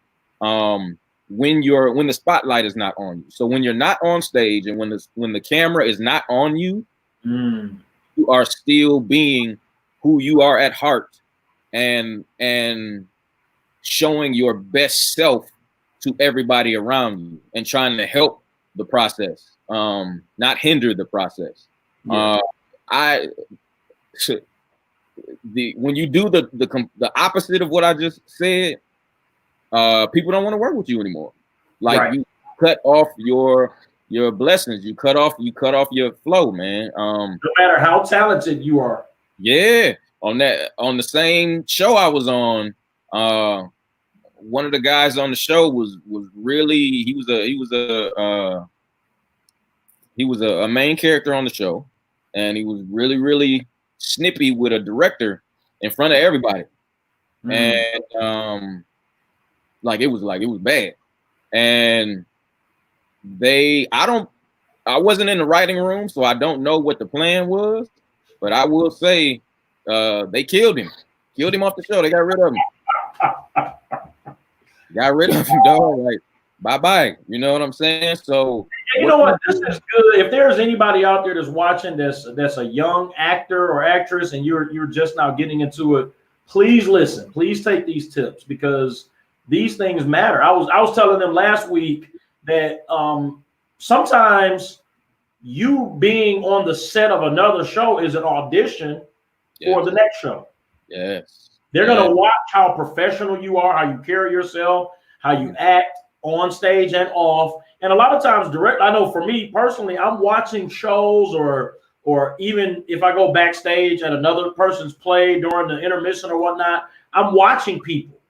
when the spotlight is not on you. So when you're not on stage and when the camera is not on you, you are still being who you are at heart and showing your best self to everybody around you and trying to help the process, not hinder the process. Yeah. When you do the opposite of what I just said, people don't want to work with you anymore. Like you cut off your blessings, you cut off your flow, man. No matter how talented you are. Yeah, on the same show I was on, one of the guys on the show was really he was a main character on the show, and he was really, really snippy with a director in front of everybody. And like it was bad. And I wasn't in the writing room, so I don't know what the plan was, but I will say they killed him off the show. They got rid of him. Got rid of him, dog. Like, bye-bye. You know what I'm saying? So you know what? This is good. If there's anybody out there that's watching that's a young actor or actress and you're just now getting into it, please listen. Please take these tips because these things matter. I was telling them last week that sometimes you being on the set of another show is an audition for the next show. Yes. They're going to watch how professional you are, how you carry yourself, how you act on stage and off. And a lot of times I know for me personally, I'm watching shows or even if I go backstage at another person's play during the intermission or whatnot, I'm watching people.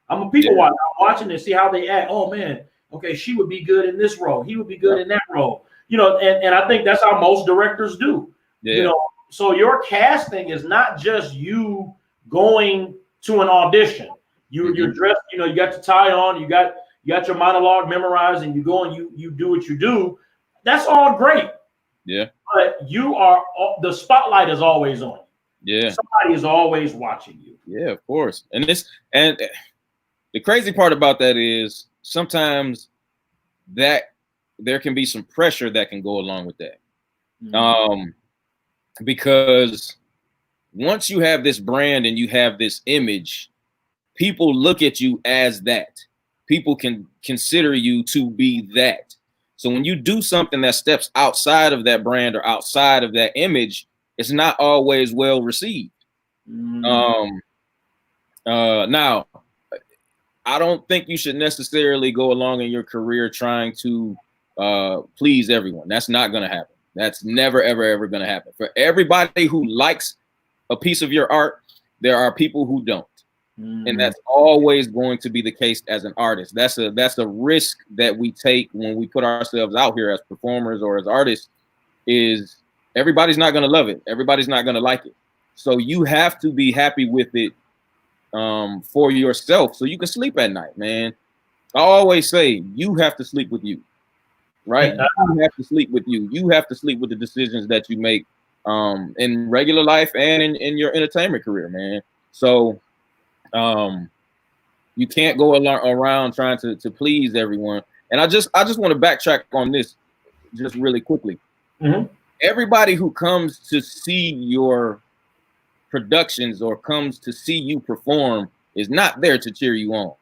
I'm a people watcher. I'm watching to see how they act. Oh man, okay, she would be good in this role. He would be good in that role. You know, and I think that's how most directors do. Yeah. You know, so your casting is not just you going to an audition. You're dressed, you know, you got the tie on, you got your monologue memorized, and you go and you do what you do. That's all great. Yeah. But the spotlight is always on you. Yeah. Somebody is always watching you. Yeah, of course. And the crazy part about that is sometimes that there can be some pressure that can go along with that. Because once you have this brand and you have this image, people look at you as that. People can consider you to be that. So when you do something that steps outside of that brand or outside of that image, it's not always well received. Now, I don't think you should necessarily go along in your career trying to please everyone. That's not going to happen. That's never, ever, ever going to happen. For everybody who likes a piece of your art, there are people who don't. And that's always going to be the case as an artist. That's a risk that we take when we put ourselves out here as performers or as artists, is everybody's not going to love it. Everybody's not going to like it. So you have to be happy with it for yourself so you can sleep at night, man. I always say you have to sleep with you, right? You have to sleep with you. You have to sleep with the decisions that you make in regular life and in your entertainment career, man. So you can't go around trying to please everyone. And I just want to backtrack on this just really quickly. Everybody who comes to see your productions or comes to see you perform is not there to cheer you on.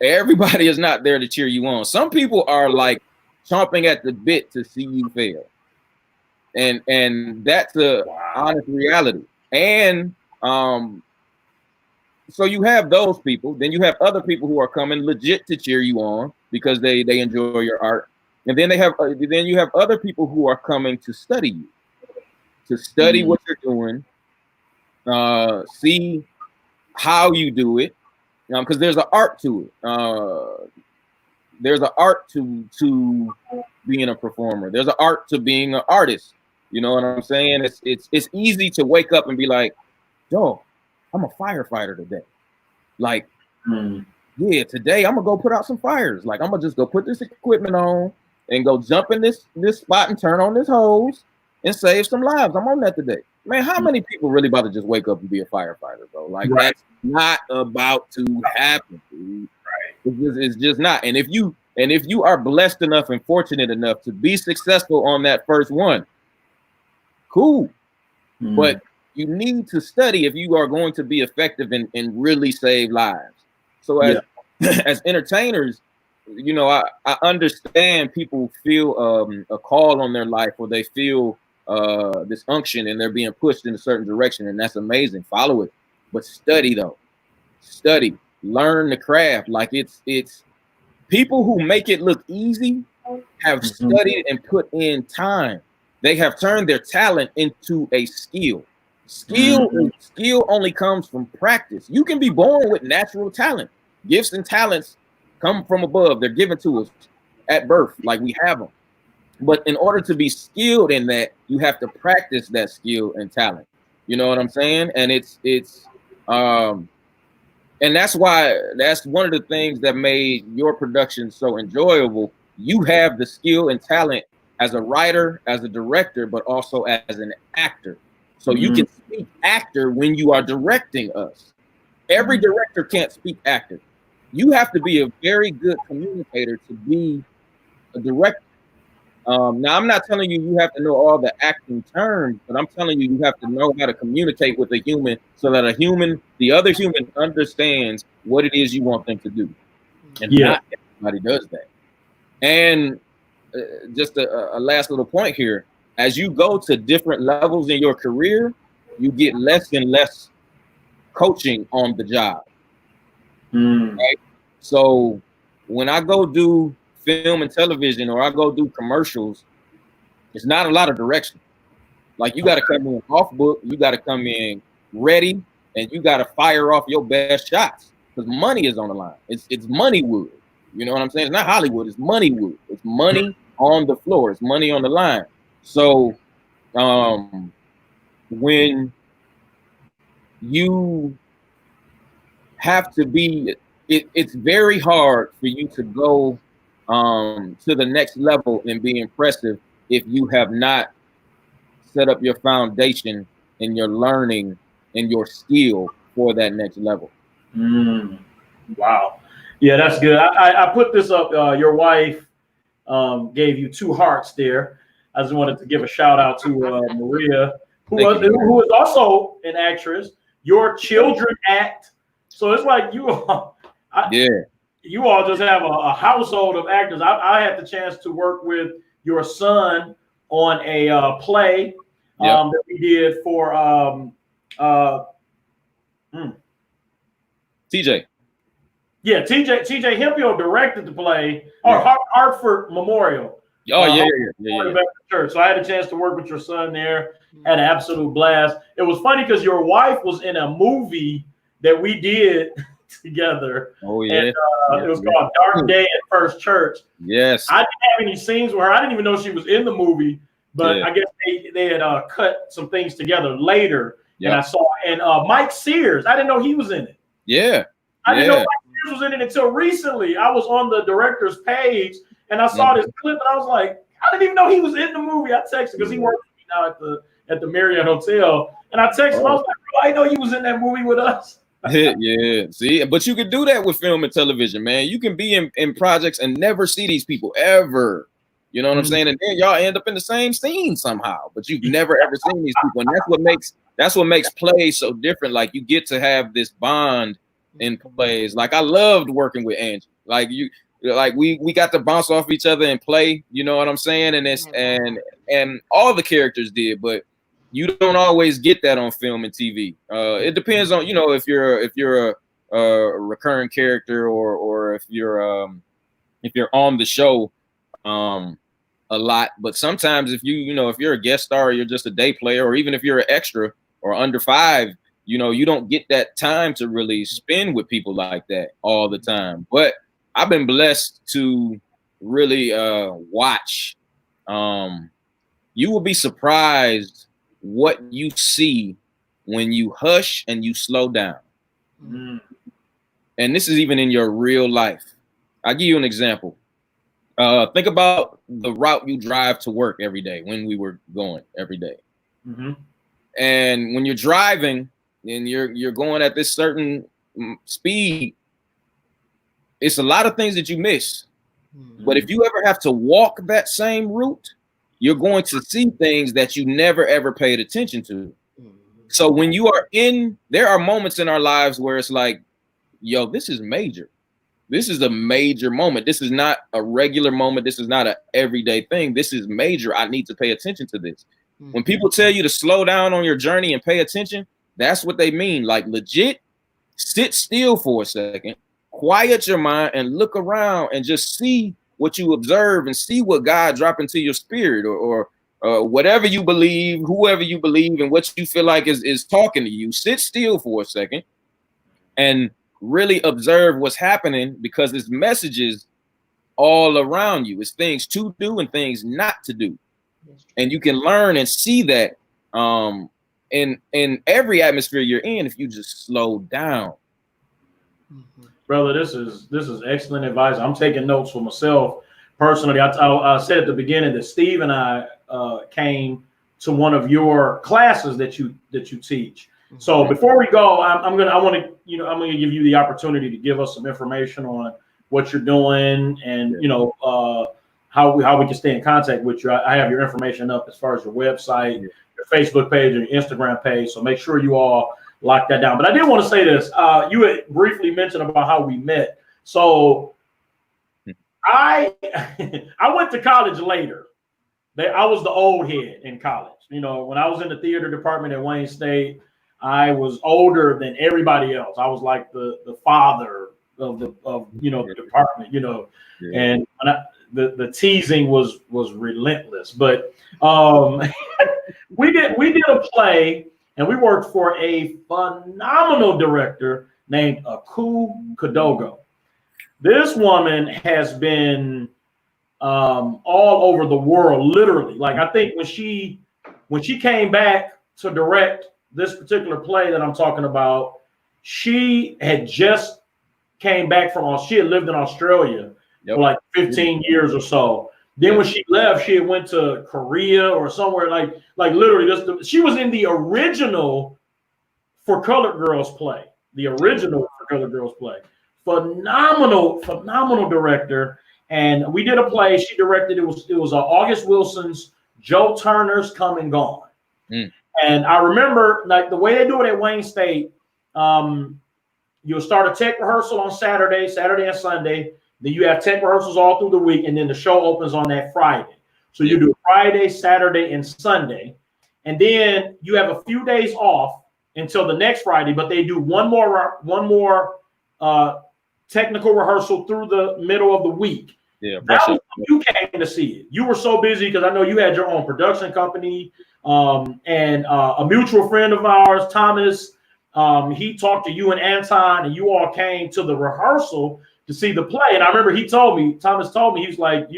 Everybody is not there to cheer you on. Some people are like chomping at the bit to see you fail. And that's a honest reality. And so you have those people, then you have other people who are coming legit to cheer you on because they enjoy your art. And then you have other people who are coming to study you, to study what you're doing, see how you do it, because there's an art to it. There's an art to being a performer. There's an art to being an artist. You know what I'm saying? It's easy to wake up and be like, yo, I'm a firefighter today. Like, yeah, today I'm gonna go put out some fires. Like, I'm gonna just go put this equipment on and go jump in this spot and turn on this hose and save some lives. I'm on that today. Man, how many people really about to just wake up and be a firefighter, bro? Like, that's not about to happen, dude. It's just not. And if you are blessed enough and fortunate enough to be successful on that first one, cool. But you need to study if you are going to be effective and really save lives. So as entertainers, you know, I understand people feel a call on their life, or they feel this unction and they're being pushed in a certain direction, and that's amazing. Follow it. But study, though. Study. Learn the craft. Like, it's people who make it look easy have studied and put in time. They have turned their talent into a skill. Skill only comes from practice. You can be born with natural talent. Gifts and talents come from above. They're given to us at birth, like we have them. But in order to be skilled in that, you have to practice that skill and talent. You know what I'm saying? And and that's one of the things that made your production so enjoyable. You have the skill and talent as a writer, as a director, but also as an actor. So you can speak actor when you are directing us. Every director can't speak actor. You have to be a very good communicator to be a director. Now, I'm not telling you have to know all the acting terms, but I'm telling you have to know how to communicate with a human so that the other human understands what it is you want them to do. And not everybody does that. And just a last little point here. As you go to different levels in your career, you get less and less coaching on the job. Right? So when I go do film and television, or I go do commercials, it's not a lot of direction. Like, you got to come in off book, you got to come in ready, and you got to fire off your best shots because money is on the line. It's Moneywood. You know what I'm saying? It's not Hollywood. It's Moneywood. It's money on the floor. It's money on the line. So when you have to be, it's very hard for you to go to the next level and be impressive if you have not set up your foundation and your learning and your skill for that next level. Wow. Yeah, that's good. I put this up. Your wife gave you 2 hearts there. I just wanted to give a shout out to Maria, who is also an actress. Your Children act. So it's like you all, you all just have a household of actors. I had the chance to work with your son on a play that we did for TJ. Yeah, TJ Hemphill directed the play, or Hartford Memorial. Oh, yeah. Church. So I had a chance to work with your son there. Had an absolute blast. It was funny because your wife was in a movie that we did together. Oh, yeah. And, it was called Dark Day at First Church. Yes. I didn't have any scenes with her. I didn't even know she was in the movie, but I guess they had cut some things together later. And I saw, and Mike Sears, I didn't know he was in it. Yeah. I didn't know Mike Sears was in it until recently. I was on the director's page and I saw this clip and I was like, I didn't even know he was in the movie. I texted because he works with me now at the Marriott Hotel. And I texted him, I was like, bro, I know you was in that movie with us. Yeah, see, but you can do that with film and television, man. You can be in projects and never see these people ever. You know what I'm saying? And then y'all end up in the same scene somehow, but you've never ever seen these people. And that's what makes plays so different. Like you get to have this bond in plays. Like I loved working with Angie. Like we got to bounce off each other and play. You know what I'm saying? And it's and all the characters did, but you don't always get that on film and TV. It depends on, if you're a recurring character or if you're on the show a lot. But sometimes if you're a guest star or you're just a day player, or even if you're an extra or under 5, you don't get that time to really spend with people like that all the time. But I've been blessed to really watch. You will be surprised what you see when you hush and you slow down. And this is even in your real life. I'll give you an example. Think about the route you drive to work every day when we were going every day. And when you're driving and you're going at this certain speed, it's a lot of things that you miss. But if you ever have to walk that same route, you're going to see things that you never, ever paid attention to. So when you are there are moments in our lives where it's like, yo, this is major. This is a major moment. This is not a regular moment. This is not an everyday thing. This is major. I need to pay attention to this. When people tell you to slow down on your journey and pay attention, that's what they mean. Like legit, sit still for a second, quiet your mind and look around and just see what you observe and see what God drop into your spirit or whatever you believe, whoever you believe, and what you feel like is talking to you. Sit still for a second and really observe what's happening, because there's messages all around you. It's things to do and things not to do. And you can learn and see that in every atmosphere you're in if you just slow down. Brother, this is excellent advice. I'm taking notes for myself personally. I said at the beginning that Steve and I came to one of your classes that you teach. So before we go, I'm gonna give you the opportunity to give us some information on what you're doing and how we can stay in contact with you. I have your information up as far as your website, your Facebook page, and your Instagram page. So make sure you all lock that down. But I did want to say this. You had briefly mentioned about how we met. So I went to college later. I was the old head in college. When I was in the theater department at Wayne State, I was older than everybody else. I was like the father of the department. And when the teasing was relentless. But we did a play. And we worked for a phenomenal director named Aku Kadogo. This woman has been all over the world, literally. Like I think when she came back to direct this particular play that I'm talking about, she had just came back she had lived in Australia for like 15 years or so. Then when she left, she had went to Korea or somewhere like literally. She was in the original For Colored Girls play. The original For Colored Girls play. Phenomenal director. And we did a play. She directed. It was August Wilson's Joe Turner's come and gone. Mm. And I remember, like, the way they do it at Wayne State, you'll start a tech rehearsal on Saturday and Sunday. Then you have tech rehearsals all through the week, and then the show opens on that Friday. So you do Friday, Saturday, and Sunday. And then you have a few days off until the next Friday, but they do one more technical rehearsal through the middle of the week. Yeah, that was when you came to see it. You were so busy because I know you had your own production company, and a mutual friend of ours, Thomas, he talked to you and Anton, and you all came to the rehearsal to see the play. And I remember Thomas told me, he was like,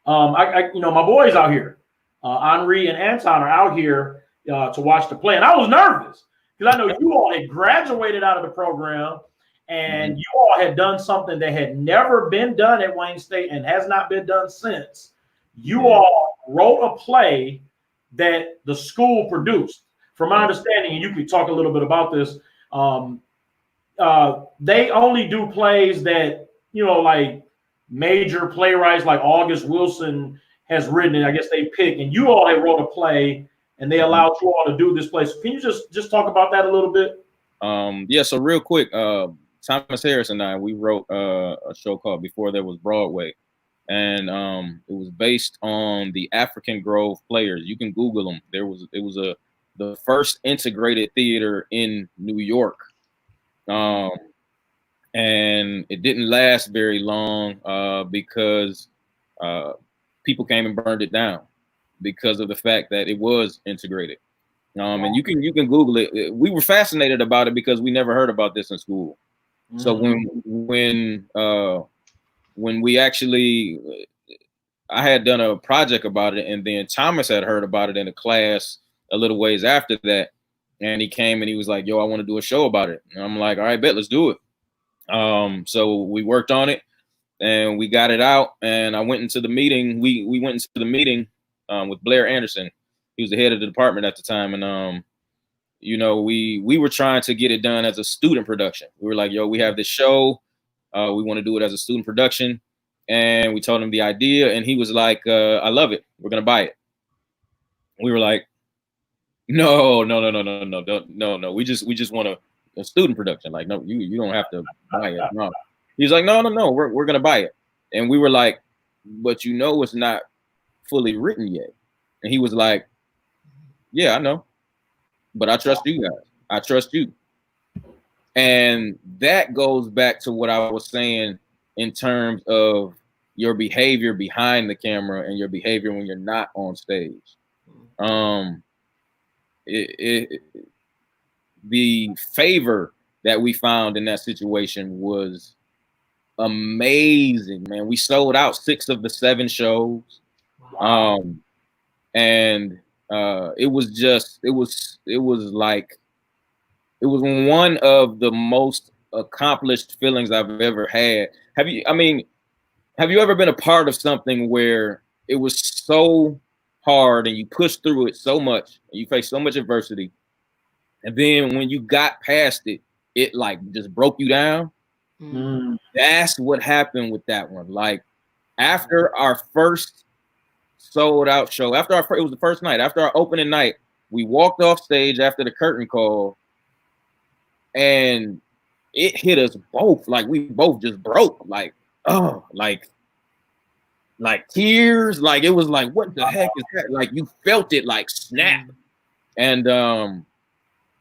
my boys out here, Henri and Anton are out here to watch the play. And I was nervous because I know you all had graduated out of the program, and you all had done something that had never been done at Wayne State and has not been done since. You all wrote a play that the school produced. From my understanding, and you could talk a little bit about this, they only do plays that, like major playwrights like August Wilson has written, and I guess they pick, and you all had wrote a play and they allowed you all to do this play. So can you just talk about that a little bit? Yeah, so real quick, Thomas Harris and I, we wrote a show called Before There Was Broadway, and it was based on the African Grove Players. You can Google them. It was the first integrated theater in New York, and it didn't last very long because people came and burned it down because of the fact that it was integrated. And you can Google it. We were fascinated about it because we never heard about this in school. So when we actually, I had done a project about it, and then Thomas had heard about it in a class a little ways after that, and he came and he was like, "Yo, I want to do a show about it." And I'm like, "All right, bet, let's do it." So we worked on it and we got it out, and I went into the meeting. We went into the meeting with Blair Anderson. He was the head of the department at the time, and we were trying to get it done as a student production. We were like, "Yo, we have this show. We want to do it as a student production." And we told him the idea, and he was like, "I love it. We're gonna buy it." We were like, No. We just want a student production. Like, no, you don't have to buy it. No. He's like, no. We're gonna buy it. And we were like, but it's not fully written yet. And he was like, yeah, I know, but I trust you guys. I trust you. And that goes back to what I was saying in terms of your behavior behind the camera and your behavior when you're not on stage. The favor that we found in that situation was amazing, man. We sold out 6 of the 7 shows. Wow. And it was one of the most accomplished feelings I've ever had. Have you ever been a part of something where it was so hard and you pushed through it so much and you faced so much adversity, and then when you got past it, it like just broke you down? That's what happened with that one. Like, after our first sold out show, it was the first night, after our opening night, we walked off stage after the curtain call, and it hit us both. Like, we both just broke, like tears. Like, it was like, what the heck is that? Like, you felt it like snap. And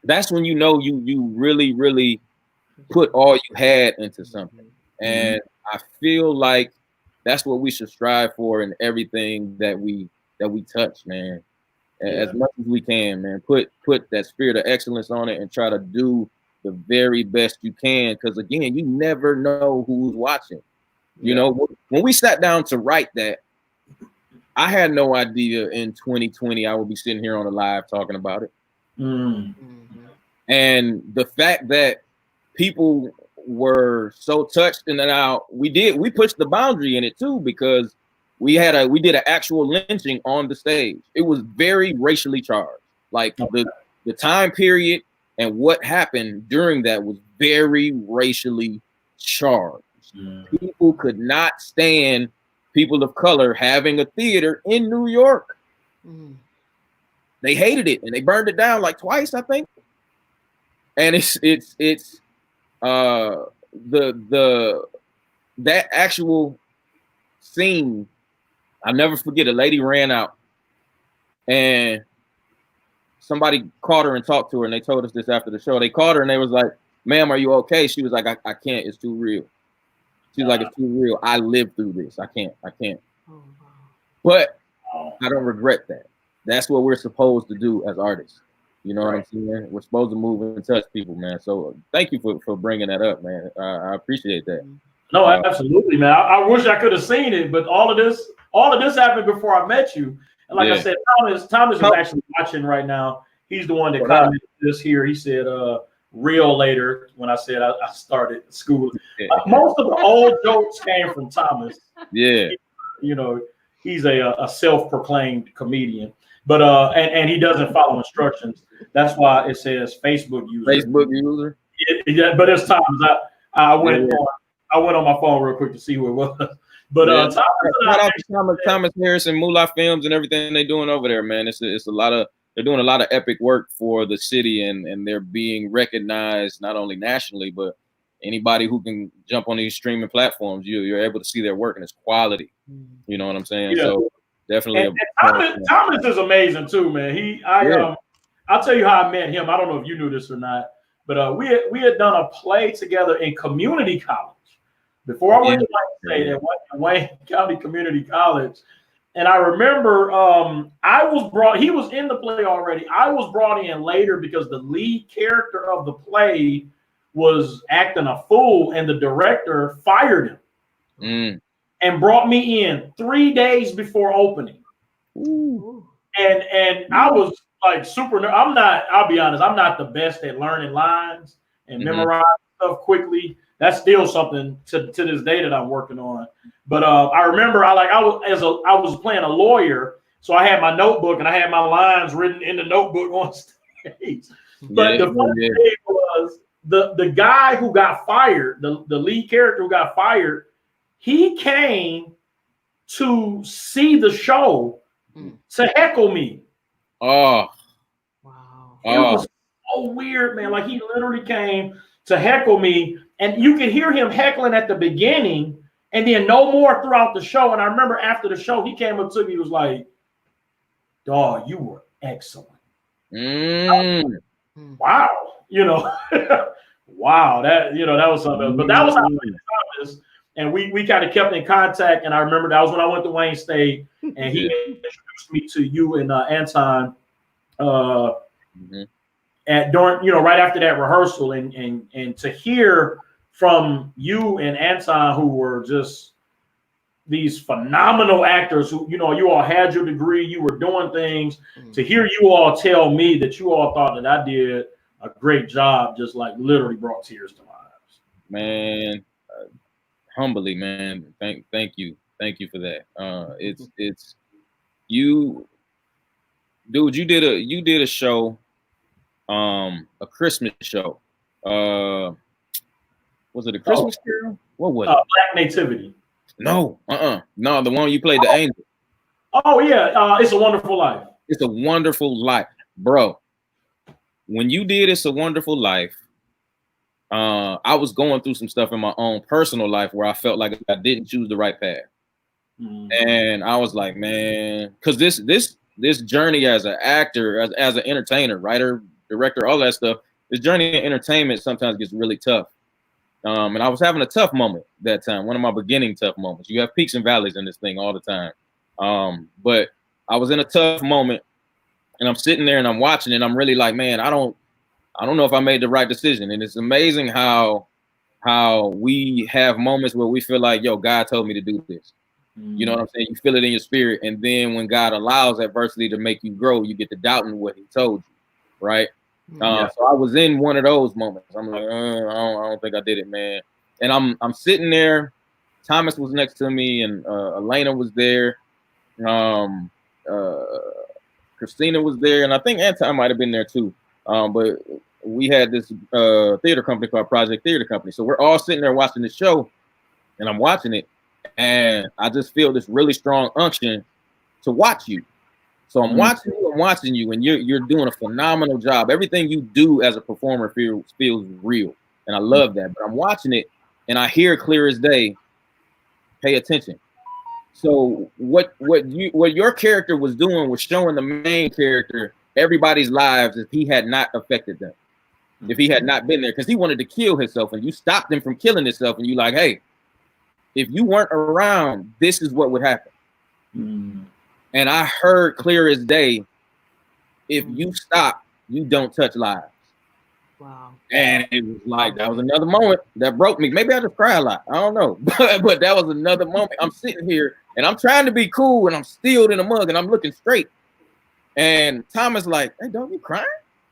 that's when you really, really put all you had into something. And I feel like that's what we should strive for in everything that we touch, man. As much as we can, man. Put that spirit of excellence on it and try to do the very best you can. Because again, you never know who's watching. You know, when we sat down to write that, I had no idea in 2020 I would be sitting here on a live talking about it. And the fact that people were so touched, and then we pushed the boundary in it too, because we did an actual lynching on the stage. It was very racially charged. Like, the time period and what happened during that was very racially charged. People could not stand people of color having a theater in New York. Mm. They hated it and they burned it down like twice, I think. And it's that actual scene, I'll never forget. A lady ran out and somebody caught her and talked to her, and they told us this after the show. They called her and they was like, "Ma'am, are you okay?" She was like, I can't, it's too real. She's like, it's too real. I lived through this. I can't. Oh, wow. But I don't regret that. That's what we're supposed to do as artists. You know what I'm saying? We're supposed to move and touch people, man. So thank you for bringing that up, man. I appreciate that. No, absolutely, man. I wish I could have seen it, but all of this happened before I met you. And like I said, Thomas is actually watching right now. He's the one that commented this here. He said, real later when I said I started school. Most of the old jokes came from Thomas. Yeah. You know, he's a self-proclaimed comedian. But and he doesn't follow instructions. That's why it says Facebook user. Facebook user. Yeah, but it's Thomas. I went on my phone real quick to see who it was. But Thomas Harrison, Moolah Films, and everything they're doing over there, man. It's a lot of, they're doing a lot of epic work for the city, and they're being recognized not only nationally, but anybody who can jump on these streaming platforms, you're able to see their work and it's quality. You know what I'm saying? Yeah. So definitely. And Thomas is amazing too, man. I'll tell you how I met him. I don't know if you knew this or not, but we had done a play together in community college before I went to Wayne State at Wayne County Community College. And I remember he was in the play already. I was brought in later because the lead character of the play was acting a fool and the director fired him and brought me in 3 days before opening. Ooh. And I was like I'll be honest, I'm not the best at learning lines and memorizing stuff quickly. That's still something to this day that I'm working on. But I remember I was playing a lawyer, so I had my notebook and I had my lines written in the notebook on stage. But the funny thing was the guy who got fired, the lead character who got fired, he came to see the show to heckle me. Oh, wow! It was so weird, man. Like he literally came to heckle me. And you could hear him heckling at the beginning and then no more throughout the show. And I remember after the show, he came up to me and was like, "Dawg, you were excellent." Wow. You know, wow. That was something. But that was how I met Thomas. And we kind of kept in contact. And I remember that was when I went to Wayne State and he introduced me to you and Anton right after that rehearsal and to hear from you and Anton, who were just these phenomenal actors who, you all had your degree, you were doing things, to hear you all tell me that you all thought that I did a great job, just like literally brought tears to my eyes. Man, humbly, man. Thank you for that. It's you, dude. You did a show, a Christmas show. Was it a Christmas Carol? What was it? Black Nativity. No, no, the one you played the angel. Oh yeah, It's a Wonderful Life. It's a Wonderful Life, bro. When you did It's a Wonderful Life, I was going through some stuff in my own personal life where I felt like I didn't choose the right path, and I was like, man, because this journey as an actor, as an entertainer, writer, director, all that stuff, this journey in entertainment sometimes gets really tough. And I was having a tough moment that time, one of my beginning tough moments. You have peaks and valleys in this thing all the time. But I was in a tough moment and I'm sitting there and I'm watching it. I'm really like, man, I don't know if I made the right decision. And it's amazing how we have moments where we feel like, yo, God told me to do this. You know what I'm saying? You feel it in your spirit. And then when God allows adversity to make you grow, you get to doubting what he told you, right? So I was in one of those moments. I'm like, I don't think I did it, man. And I'm sitting there. Thomas was next to me, and Elena was there. Christina was there, and I think Anton might have been there too. But we had this theater company called Project Theater Company. So we're all sitting there watching the show, and I'm watching it, and I just feel this really strong unction to watch you. So I'm watching you, and you're doing a phenomenal job. Everything you do as a performer feels real, and I love that. But I'm watching it, and I hear clear as day, pay attention. So what your character was doing was showing the main character everybody's lives if he had not affected them, if he had not been there, because he wanted to kill himself, and you stopped him from killing himself, and you like, hey, if you weren't around, this is what would happen. And I heard clear as day, if you stop, you don't touch lives. Wow. And it was like, that was another moment that broke me. Maybe I just cry a lot. I don't know. But that was another moment. I'm sitting here and I'm trying to be cool and I'm still in a mug and I'm looking straight. And Thomas like, hey, don't you crying?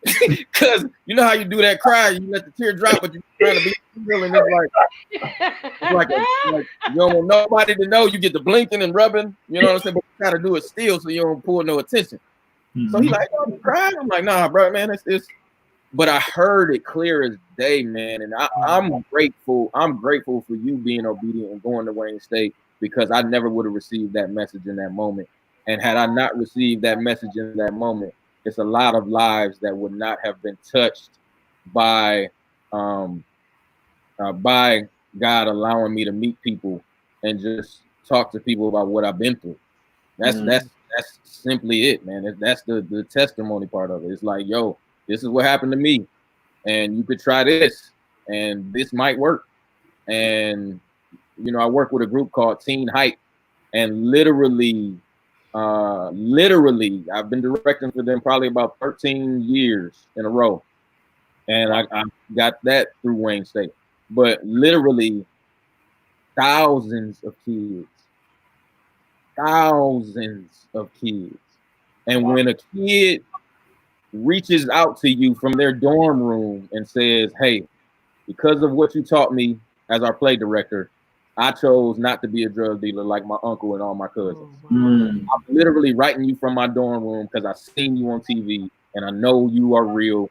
Because you know how you do that cry, you let the tear drop, but you're trying to be real, and it's like you don't want nobody to know. You get the blinking and rubbing, you know what I'm saying? But you gotta do it still so you don't pull no attention. So he's like, don't you cry? I'm like, nah, bro, man, it's. But I heard it clear as day, man, and I'm grateful. I'm grateful for you being obedient and going to Wayne State, because I never would have received that message in that moment. And had I not received that message in that moment, it's a lot of lives that would not have been touched by God allowing me to meet people and just talk to people about what I've been through. That's simply it, man. That's the testimony part of it. It's like, yo, this is what happened to me, and you could try this, and this might work. And you know, I work with a group called Teen Hype, and literally, I've been directing for them probably about 13 years in a row, and I got that through Wayne State. But literally, thousands of kids, and when a kid reaches out to you from their dorm room and says, hey, because of what you taught me as our play director, I chose not to be a drug dealer like my uncle and all my cousins. I'm literally writing you from my dorm room because I've seen you on TV and I know you are real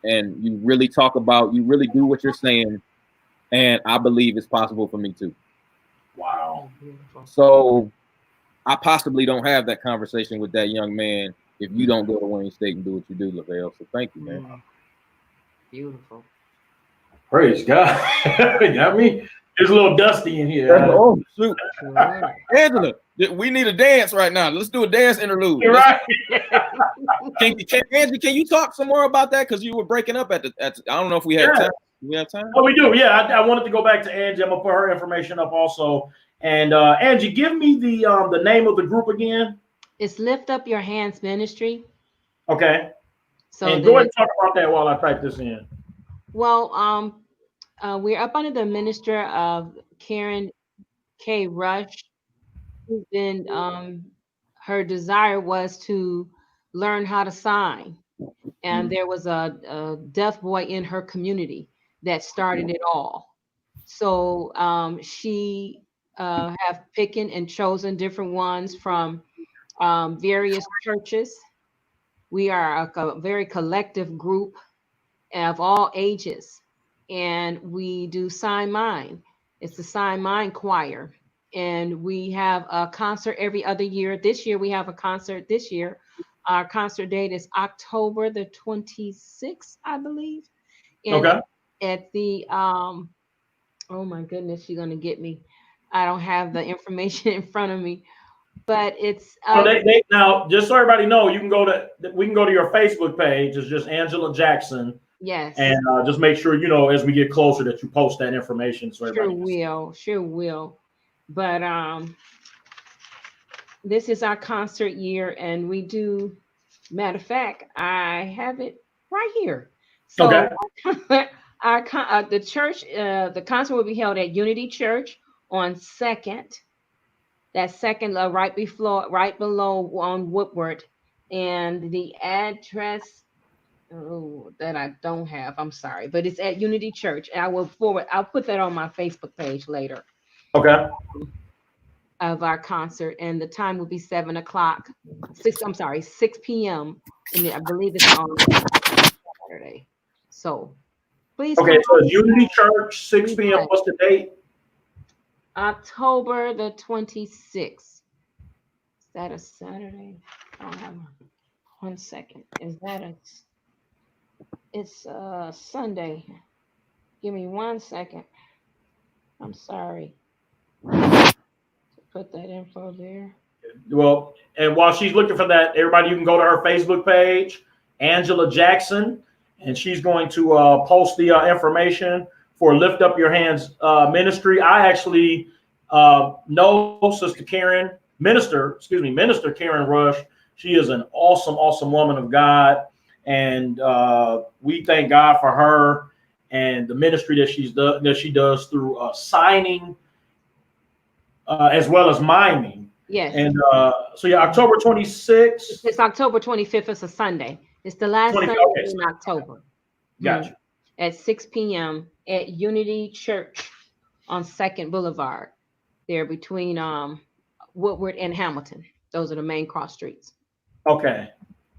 and you really talk about, you really do what you're saying, and I believe it's possible for me too. Wow. So I possibly don't have that conversation with that young man if you don't go to Wayne State and do what you do, Lavell. So thank you, man. Beautiful. Praise God. Got me. It's a little dusty in here. Oh, shoot. Angela, we need a dance right now. Let's do a dance interlude. You're right. Angie, can you talk some more about that? Because you were breaking up at I don't know if we had time. We have time? Oh, we do. Yeah, I wanted to go back to Angie. I'm going to put her information up also. And Angie, give me the name of the group again. It's Lift Up Your Hands Ministry. Okay. So and go ahead and talk about that while I type this in. Well, we're up under the minister of Karen K. Rush, who's been her desire was to learn how to sign, and there was a deaf boy in her community that started it all. So she have picked and chosen different ones from various churches. We are a very collective group of all ages, and we do Sign Mind. It's the Sign Mind Choir, and we have a concert every other year. This year we have a concert. This year, our concert date is October the 26th, I believe. And okay. At the oh my goodness, you're gonna get me. I don't have the information in front of me, but it's so now just so everybody know, we can go to your Facebook page. It's just Angela Jackson. Yes. And just make sure, you know, as we get closer that you post that information. So Sure will. But this is our concert year, and we do, matter of fact, I have it right here. So okay. the church, the concert will be held at Unity Church on 2nd. That's 2nd, right below on Woodward. And the address, that I don't have, I'm sorry, but it's at Unity Church. And I'll put that on my Facebook page later. Okay. Of our concert, and the time will be 7 o'clock. 6 p.m. And I believe it's on Saturday. So please. Okay, so Unity Church, 6 p.m. What's the date? October the 26th. Is that a Saturday? I don't have 1 second. Is that a? It's Sunday. Give me 1 second. I'm sorry. Put that info there. Well, and while she's looking for that, everybody, you can go to her Facebook page, Angela Jackson, and she's going to post the information for Lift Up Your Hands ministry. I actually know Sister Karen, Minister Karen Rush. She is an awesome woman of God, and we thank God for her and the ministry that she does through signing as well as miming. Yes. And so yeah, October 26th. It's October 25th. It's a Sunday. It's the last Sunday in October. Gotcha. At 6 p.m. at Unity Church on 2nd Boulevard. There between Woodward and Hamilton. Those are the main cross streets. Okay.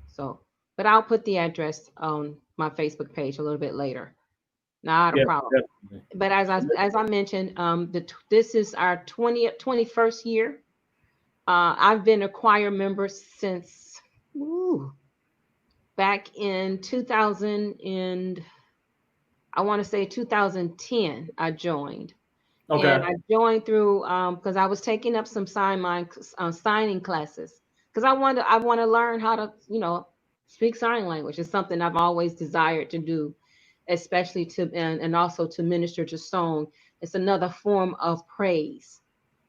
So, but I'll put the address on my Facebook page a little bit later. Not a problem. Definitely. But as I mentioned, this is our 21st year. I've been a choir member since back in 2000 and I want to say 2010. I joined. Okay. And I joined through because I was taking up some signing classes because I want to learn how to speak sign language. It's something I've always desired to do, especially and also to minister to song. It's another form of praise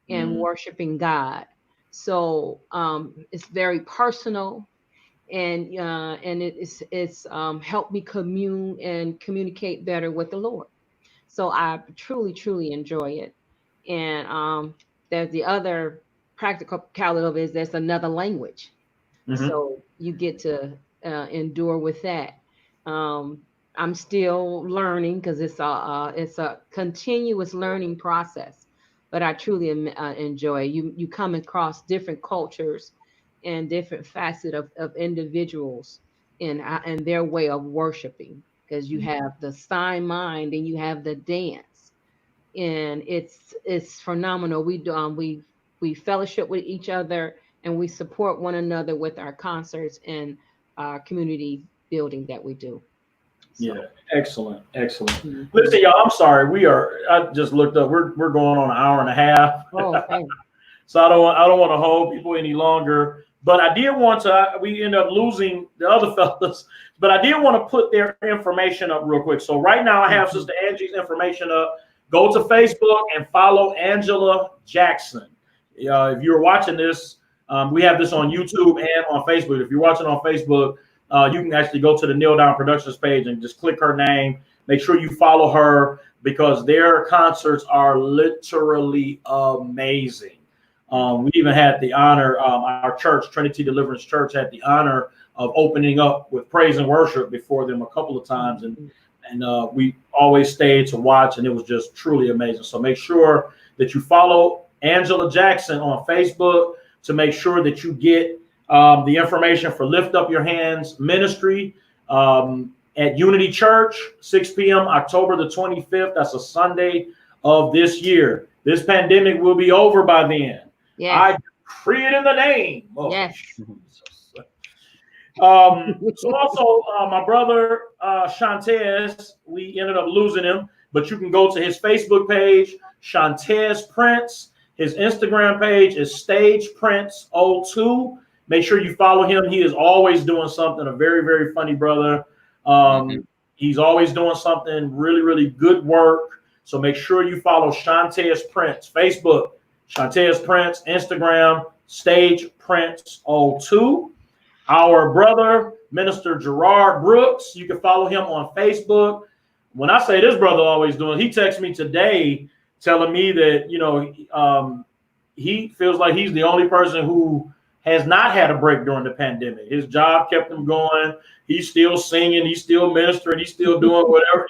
and worshiping God. So it's very personal, and it's helped me commune and communicate better with the Lord. So I truly enjoy it. And there's the other practicality of it is there's another language. Mm-hmm. So you get to endure with that. I'm still learning because it's a continuous learning process, but I truly enjoy it. You come across different cultures and different facets of individuals in their way of worshiping, because you have the sign mind and you have the dance, and it's phenomenal. We fellowship with each other and we support one another with our concerts and our community building that we do. So. Yeah, excellent. Mm-hmm. Listen, y'all, I'm sorry. I just looked up. We're going on an hour and a half. Oh, okay. So I don't want to hold people any longer. But I did want to. We end up losing the other fellas. But I did want to put their information up real quick. So right now I have Sister Angie's information up. Go to Facebook and follow Angela Jackson. If you're watching this, we have this on YouTube and on Facebook. If you're watching on Facebook, you can actually go to the Neal Down Productions page and just click her name. Make sure you follow her because their concerts are literally amazing. We even had the honor, our church, Trinity Deliverance Church, had the honor of opening up with praise and worship before them a couple of times. And we always stayed to watch, and it was just truly amazing. So make sure that you follow Angela Jackson on Facebook to make sure that you get the information for Lift Up Your Hands ministry at Unity Church, 6 p.m. October the 25th. That's a Sunday of this year. This pandemic will be over by then. Yes. I decree it in the name of Jesus. So also, my brother Shawntez, we ended up losing him, but you can go to his Facebook page, Shawntez Prince. His Instagram page is Stage Prince 02. Make sure you follow him. He is always doing something. A very, very funny brother. He's always doing something really, really good work. So make sure you follow Shawntez Prince. Facebook, Shawntez Prince. Instagram, Stage Prince 02. Our brother, Minister Gerard Brooks. You can follow him on Facebook. When I say this brother always doing, he texted me today telling me that, he feels like he's the only person who has not had a break during the pandemic. His job kept him going. He's still singing. He's still ministering. He's still doing whatever,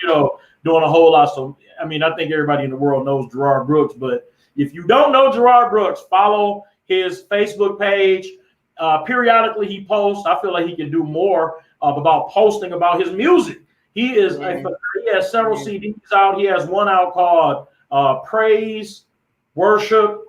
doing a whole lot. So, I mean, I think everybody in the world knows Gerard Brooks. But if you don't know Gerard Brooks, follow his Facebook page. Periodically, he posts. I feel like he can do more about posting about his music. He has several CDs out. He has one out called Praise, Worship,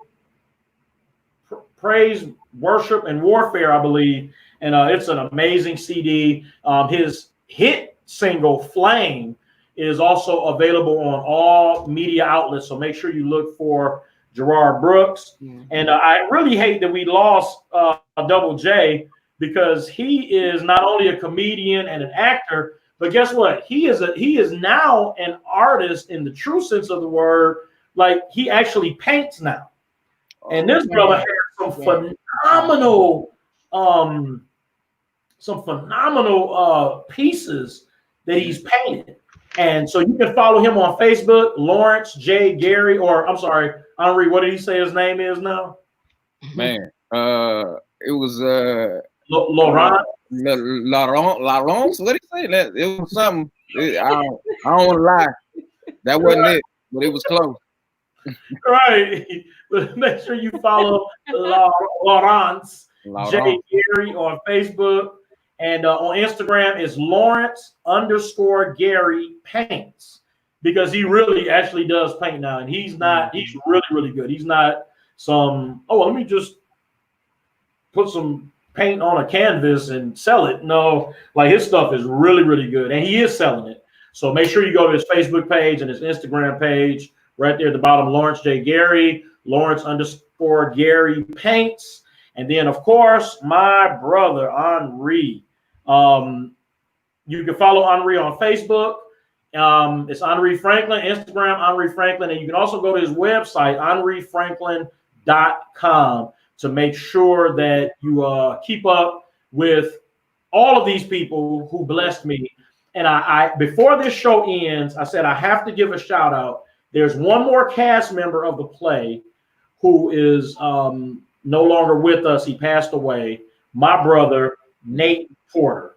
Praise, Worship, and Warfare, I believe. And it's an amazing CD. His hit single, Flame, is also available on all media outlets. So make sure you look for Gerard Brooks. And I really hate that we lost Double J, because he is not only a comedian and an actor, but guess what? He is now an artist in the true sense of the word. Like, he actually paints now. And this brother has some phenomenal pieces that he's painted. And so you can follow him on Facebook, Lawrence J. Gary, or I'm sorry, Henri, what did he say his name is now? Man, it was Laurent. Laurence, what did he say? It was something. I don't want to lie. That wasn't it, but it was close. Right. But make sure you follow Lawrence J. Gary on Facebook. And on Instagram is Lawrence_Gary Paints, because he really actually does paint now. And he's really, really good. He's not some, let me just put some paint on a canvas and sell it. No, like, his stuff is really, really good. And he is selling it. So make sure you go to his Facebook page and his Instagram page. Right there at the bottom, Lawrence J. Gary, Lawrence_Gary Paints. And then, of course, my brother, Henri. You can follow Henri on Facebook. It's Henri Franklin, Instagram, Henri Franklin. And you can also go to his website, henrifranklin.com, to make sure that you keep up with all of these people who blessed me. And I before this show ends, I said I have to give a shout out. There's one more cast member of the play who is no longer with us. He passed away. My brother, Nate Porter.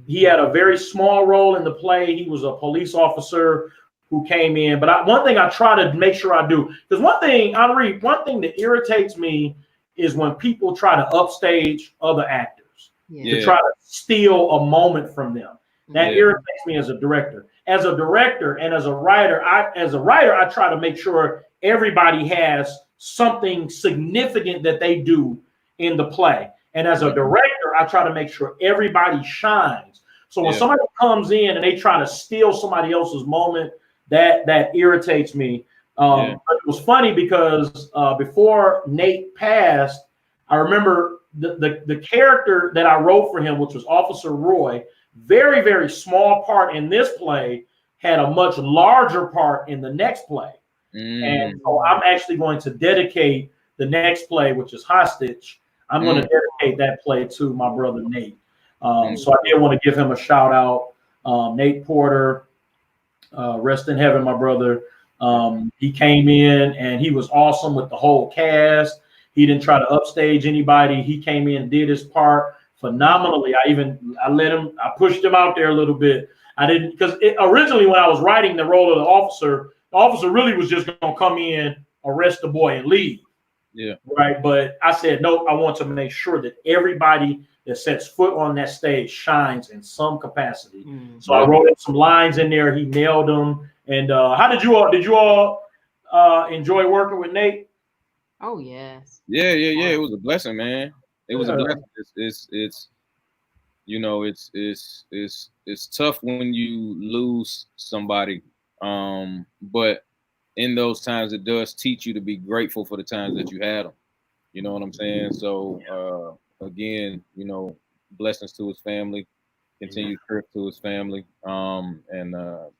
He had a very small role in the play. He was a police officer who came in. But one thing I try to make sure I do, because one thing, Henri, one thing that irritates me is when people try to upstage other actors to try to steal a moment from them. That irritates me as a director. As a director and as a writer, I try to make sure everybody has something significant that they do in the play. And as a director, I try to make sure everybody shines. So when somebody comes in and they try to steal somebody else's moment, that irritates me. But it was funny because before Nate passed, I remember the character that I wrote for him, which was Officer Roy, very, very small part in this play, had a much larger part in the next play. And so I'm actually going to dedicate the next play, which is Hostage. I'm going to dedicate that play to my brother Nate. So I did want to give him a shout out. Nate Porter, rest in heaven, my brother. He came in and he was awesome with the whole cast. He didn't try to upstage anybody. He came in and did his part phenomenally. I pushed him out there a little bit. I didn't, because originally when I was writing the role of the officer really was just going to come in, arrest the boy, and leave. Yeah. Right. But I said, no, I want to make sure that everybody that sets foot on that stage shines in some capacity. So I wrote some lines in there. He nailed them. And how did you all enjoy working with Nate? Oh, yes. Yeah. It was a blessing, man. It was a blessing. It's you know, it's tough when you lose somebody. But in those times, it does teach you to be grateful for the times that you had them. You know what I'm saying? So again, you know, blessings to his family, continued trip to his family. And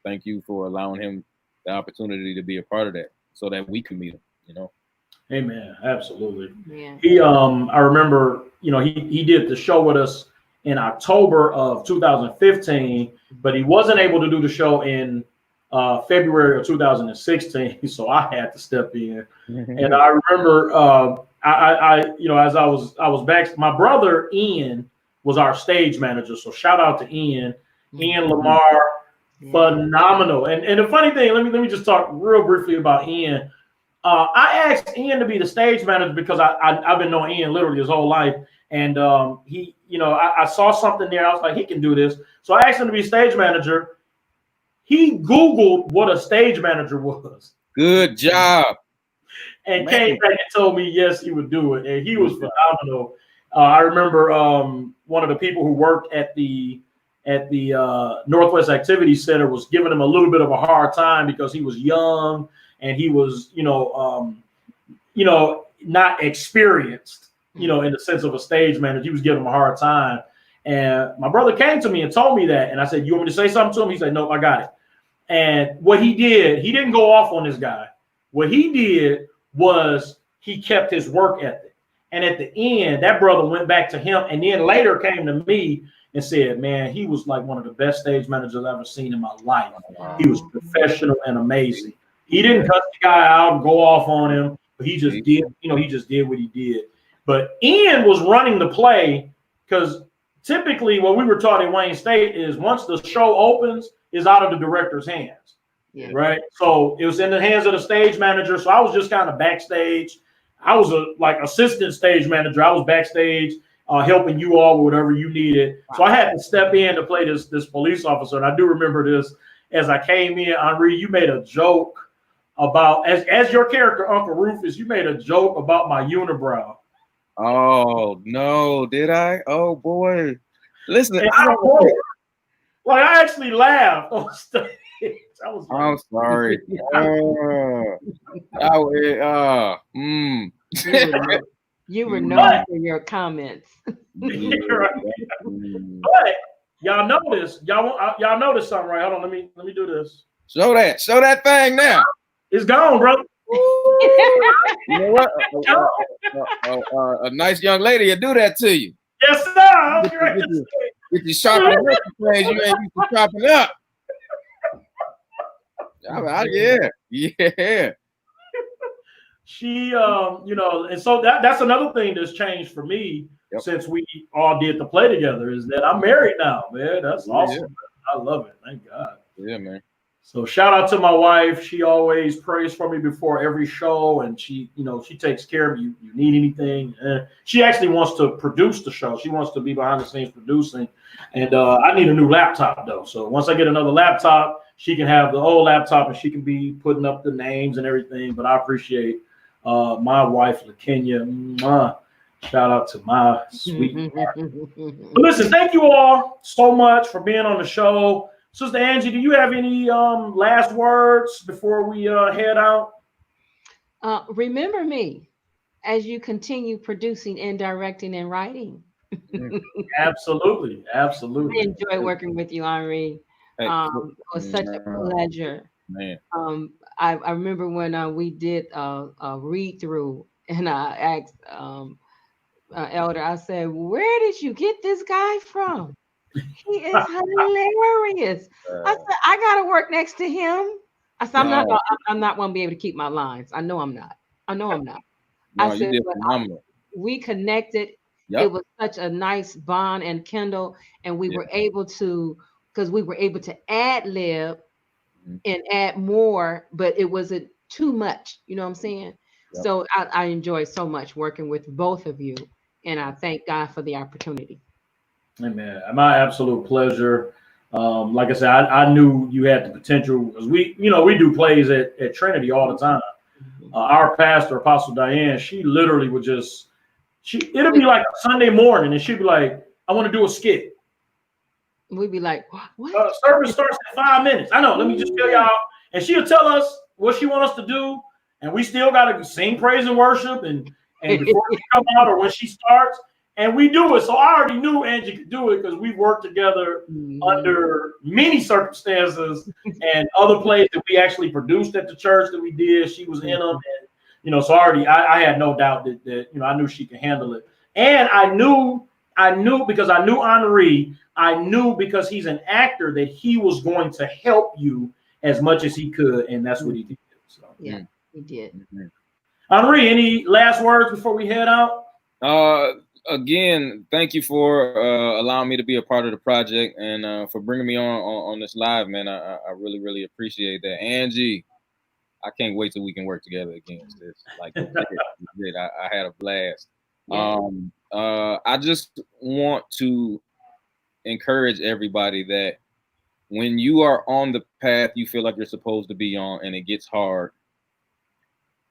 thank you for allowing him the opportunity to be a part of that so that we can meet him, you know. Hey man, absolutely. Yeah. He I remember, you know, he did the show with us in October of 2015, but he wasn't able to do the show in February of 2016, so I had to step in. And I remember I you know, as I was back, my brother Ian was our stage manager, so shout out to Ian Lamar, phenomenal. And the funny thing, let me just talk real briefly about Ian. I asked Ian to be the stage manager because I've been knowing Ian literally his whole life. And he, you know, I saw something there. I was like, he can do this. So I asked him to be stage manager. He Googled what a stage manager was. Good job. and came back and told me yes, he would do it, and he was phenomenal. I remember one of the people who worked at the Northwest Activity Center was giving him a little bit of a hard time because he was young and he was, not experienced, in the sense of a stage manager. He was giving him a hard time. And my brother came to me and told me that. And I said, you want me to say something to him? He said, nope, I got it. And what he did, he didn't go off on this guy. What he did was he kept his work ethic. And at the end, that brother went back to him and then later came to me and said, man, he was like one of the best stage managers I've ever seen in my life. He was professional and amazing. He didn't cut the guy out and go off on him, but he just did, he just did what he did. But Ian was running the play because typically what we were taught at Wayne State is once the show opens, it's out of the director's hands, right? So it was in the hands of the stage manager. So I was just kind of backstage. I was like assistant stage manager. I was backstage helping you all with whatever you needed. So I had to step in to play this police officer. And I do remember this as I came in. Henri, you made a joke about, as your character, Uncle Rufus, you made a joke about my unibrow. Oh, no, did I? Oh, boy. Listen, I actually laughed on stage. I'm sorry. You were known for your comments. But y'all notice something, right? Hold on, let me do this. Show that thing now. It's gone, brother. You know what? A nice young lady will do that to you. Yes, sir. Get you sharpening up the things you ain't used to sharpen up. Yeah. She, and so that's another thing that's changed for me since we all did the play together is that I'm married now, man. That's awesome. I love it. Thank God. Yeah, man. So shout out to my wife. She always prays for me before every show, and she takes care of me. You need anything? She actually wants to produce the show. She wants to be behind the scenes producing, and I need a new laptop though. So once I get another laptop, she can have the old laptop and she can be putting up the names and everything. But I appreciate my wife, LaKenya. Shout out to my sweet. But listen, thank you all so much for being on the show. Sister Angie, do you have any last words before we head out? Remember me as you continue producing and directing and writing. Absolutely. I enjoy working with you, Henri. It was such a pleasure. Man. I remember when we did a read through, and I asked Elder, I said, "Where did you get this guy from? He is hilarious." I said, "I gotta work next to him." I said, "I'm not gonna be able to keep my lines. I know I'm not. I said, we connected. It was such a nice bond and kindle, and we were able to, because we were able to ad lib and add more, but it wasn't too much. You know what I'm saying? Yep. So I enjoy so much working with both of you, and I thank God for the opportunity. Amen. My absolute pleasure. Like I said, I knew you had the potential because we do plays at Trinity all the time. Our pastor, Apostle Diane, she literally would it'll be like a Sunday morning, and she'd be like, "I want to do a skit." We'd be like, "What?" Service starts in 5 minutes. I know. Let me just tell y'all. And she'll tell us what she wants us to do, and we still got to sing praise and worship, and before we come out or when she starts, and we do it. So I already knew Angie could do it because we worked together under many circumstances and other plays that we actually produced at the church that we did. She was in them, and so I had no doubt that I knew she could handle it, and I knew because I knew Henri. I knew because he's an actor that he was going to help you as much as he could, and that's what he did. So yeah, he did. Henri, any last words before we head out? Again, thank you for allowing me to be a part of the project and for bringing me on this live, man. I really, really appreciate that. Angie, I can't wait till we can work together again. Like I had a blast. Yeah. I just want to encourage everybody that when you are on the path you feel like you're supposed to be on and it gets hard,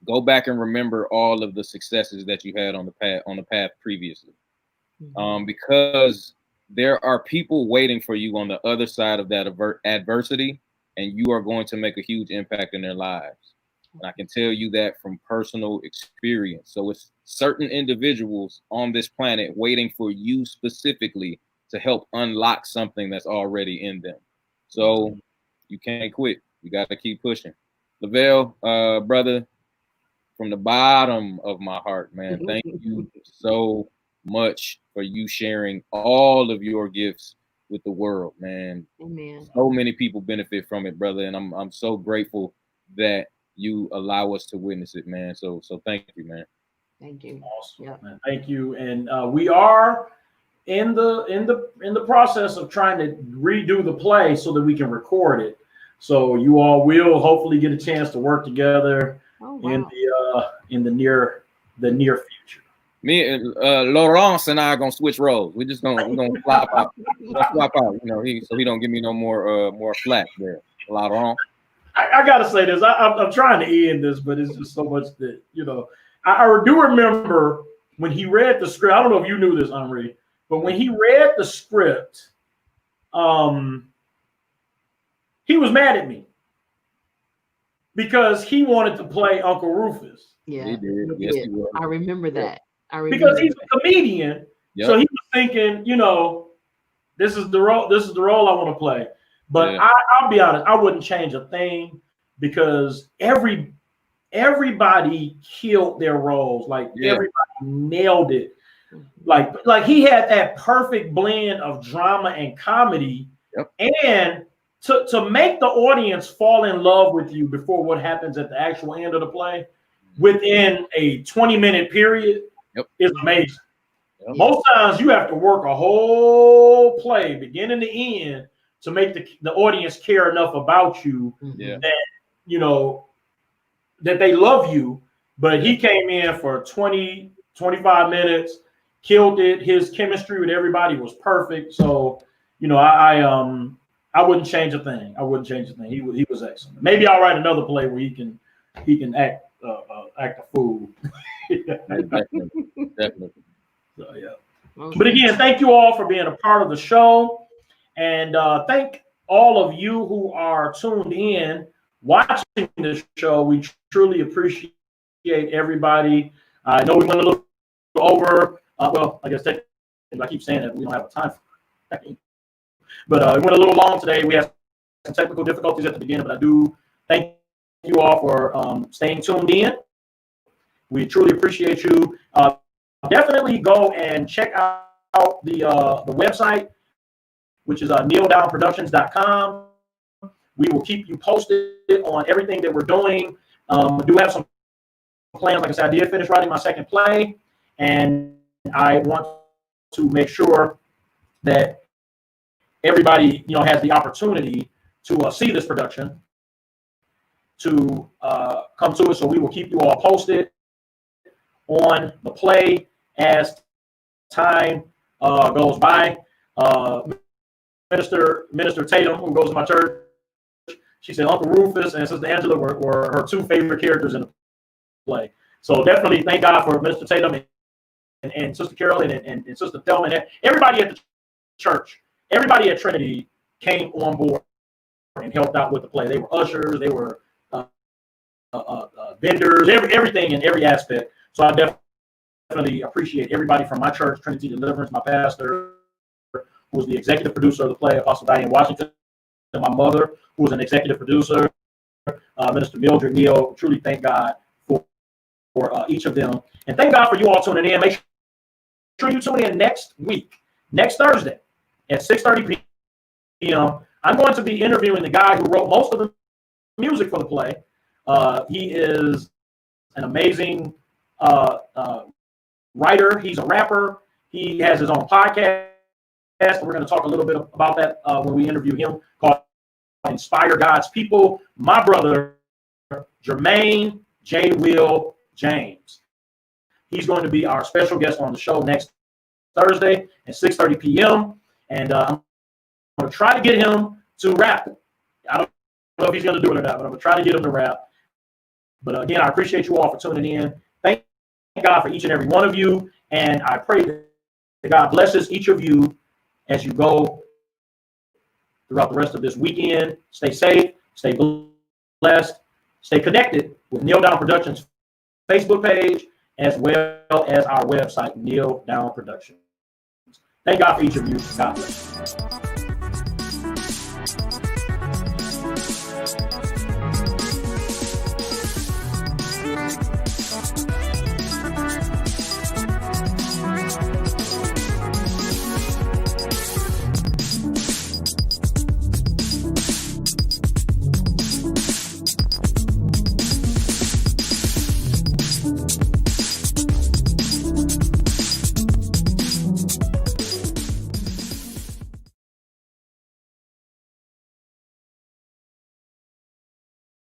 go back and remember all of the successes that you had on the path previously. Because there are people waiting for you on the other side of that adversity, and you are going to make a huge impact in their lives. And I can tell you that from personal experience. So it's certain individuals on this planet waiting for you specifically to help unlock something that's already in them. So you can't quit. You got to keep pushing. Lavell, brother, from the bottom of my heart, man, thank you so much for you sharing all of your gifts with the world, man. Amen. So many people benefit from it, brother, and I'm so grateful that you allow us to witness it, man. So thank you, man. Thank you. Awesome, Yep. man. Thank you. And we are in the process of trying to redo the play so that we can record it. So you all will hopefully get a chance to work together in the near future. Me and Laurence and I are gonna switch roles. We're gonna flop out. Swap out, you know, so he don't give me no more flack there. Laurence. I gotta say this. I'm trying to end this, but it's just so much that, you know, I do remember when he read the script. I don't know if you knew this, Henri, but when he read the script, he was mad at me because he wanted to play Uncle Rufus. Yeah, he did. Yes, he was. I remember that. Because he's a comedian, so he was thinking, you know, this is the role I want to play. But I'll be honest, I wouldn't change a thing because everybody killed their roles. Like everybody nailed it. Like he had that perfect blend of drama and comedy, and to make the audience fall in love with you before what happens at the actual end of the play within a 20-minute period is amazing. Most times you have to work a whole play, beginning to end, to make the audience care enough about you that, you know, that they love you. But he came in for 20, 25 minutes, killed it. His chemistry with everybody was perfect. So, you know, I wouldn't change a thing. He was excellent. Maybe I'll write another play where he can act a fool. Definitely. So But again, thank you all for being a part of the show, and thank all of you who are tuned in watching this show. We truly appreciate everybody. I know we went a little over. Well, I guess technically, I keep saying that we don't have a time for it. But it went a little long today. We had some technical difficulties at the beginning, but I do thank you all for staying tuned in. We truly appreciate you. Definitely go and check out the website, which is nealdownproductions.com. We will keep you posted on everything that we're doing. We do have some plans. Like I said, I did finish writing my second play, and I want to make sure that everybody, you know, has the opportunity to see this production, to come to it. So we will keep you all posted on the play as time goes by. Minister Tatum, who goes to my church, she said Uncle Rufus and Sister Angela were her two favorite characters in the play. So definitely thank God for Minister Tatum and Sister Carol and Sister Thelma and everybody at the church. Everybody at Trinity came on board and helped out with the play. They were ushers, they were vendors, everything in every aspect. So I definitely appreciate everybody from my church, Trinity Deliverance, my pastor, who was the executive producer of the play, Apostle Diane Washington, and my mother, who was an executive producer, Minister Mildred Neal. Truly thank God for each of them. And thank God for you all tuning in. Make sure you tune in next week, next Thursday at 6:30 p.m. I'm going to be interviewing the guy who wrote most of the music for the play. He is an amazing writer. He's a rapper. He has his own podcast. We're going to talk a little bit about that when we interview him, called Inspire God's People. My brother, Jermaine J. Will James. He's going to be our special guest on the show next Thursday at 6:30 p.m. And I'm going to try to get him to rap. I don't know if he's going to do it or not, but I'm going to try to get him to rap. But again, I appreciate you all for tuning in. Thank God for each and every one of you. And I pray that God blesses each of you as you go throughout the rest of this weekend. Stay safe, stay blessed, stay connected with Neal Down Productions Facebook page, as well as our website, Neal Down Productions. Thank God for each of you. God bless you.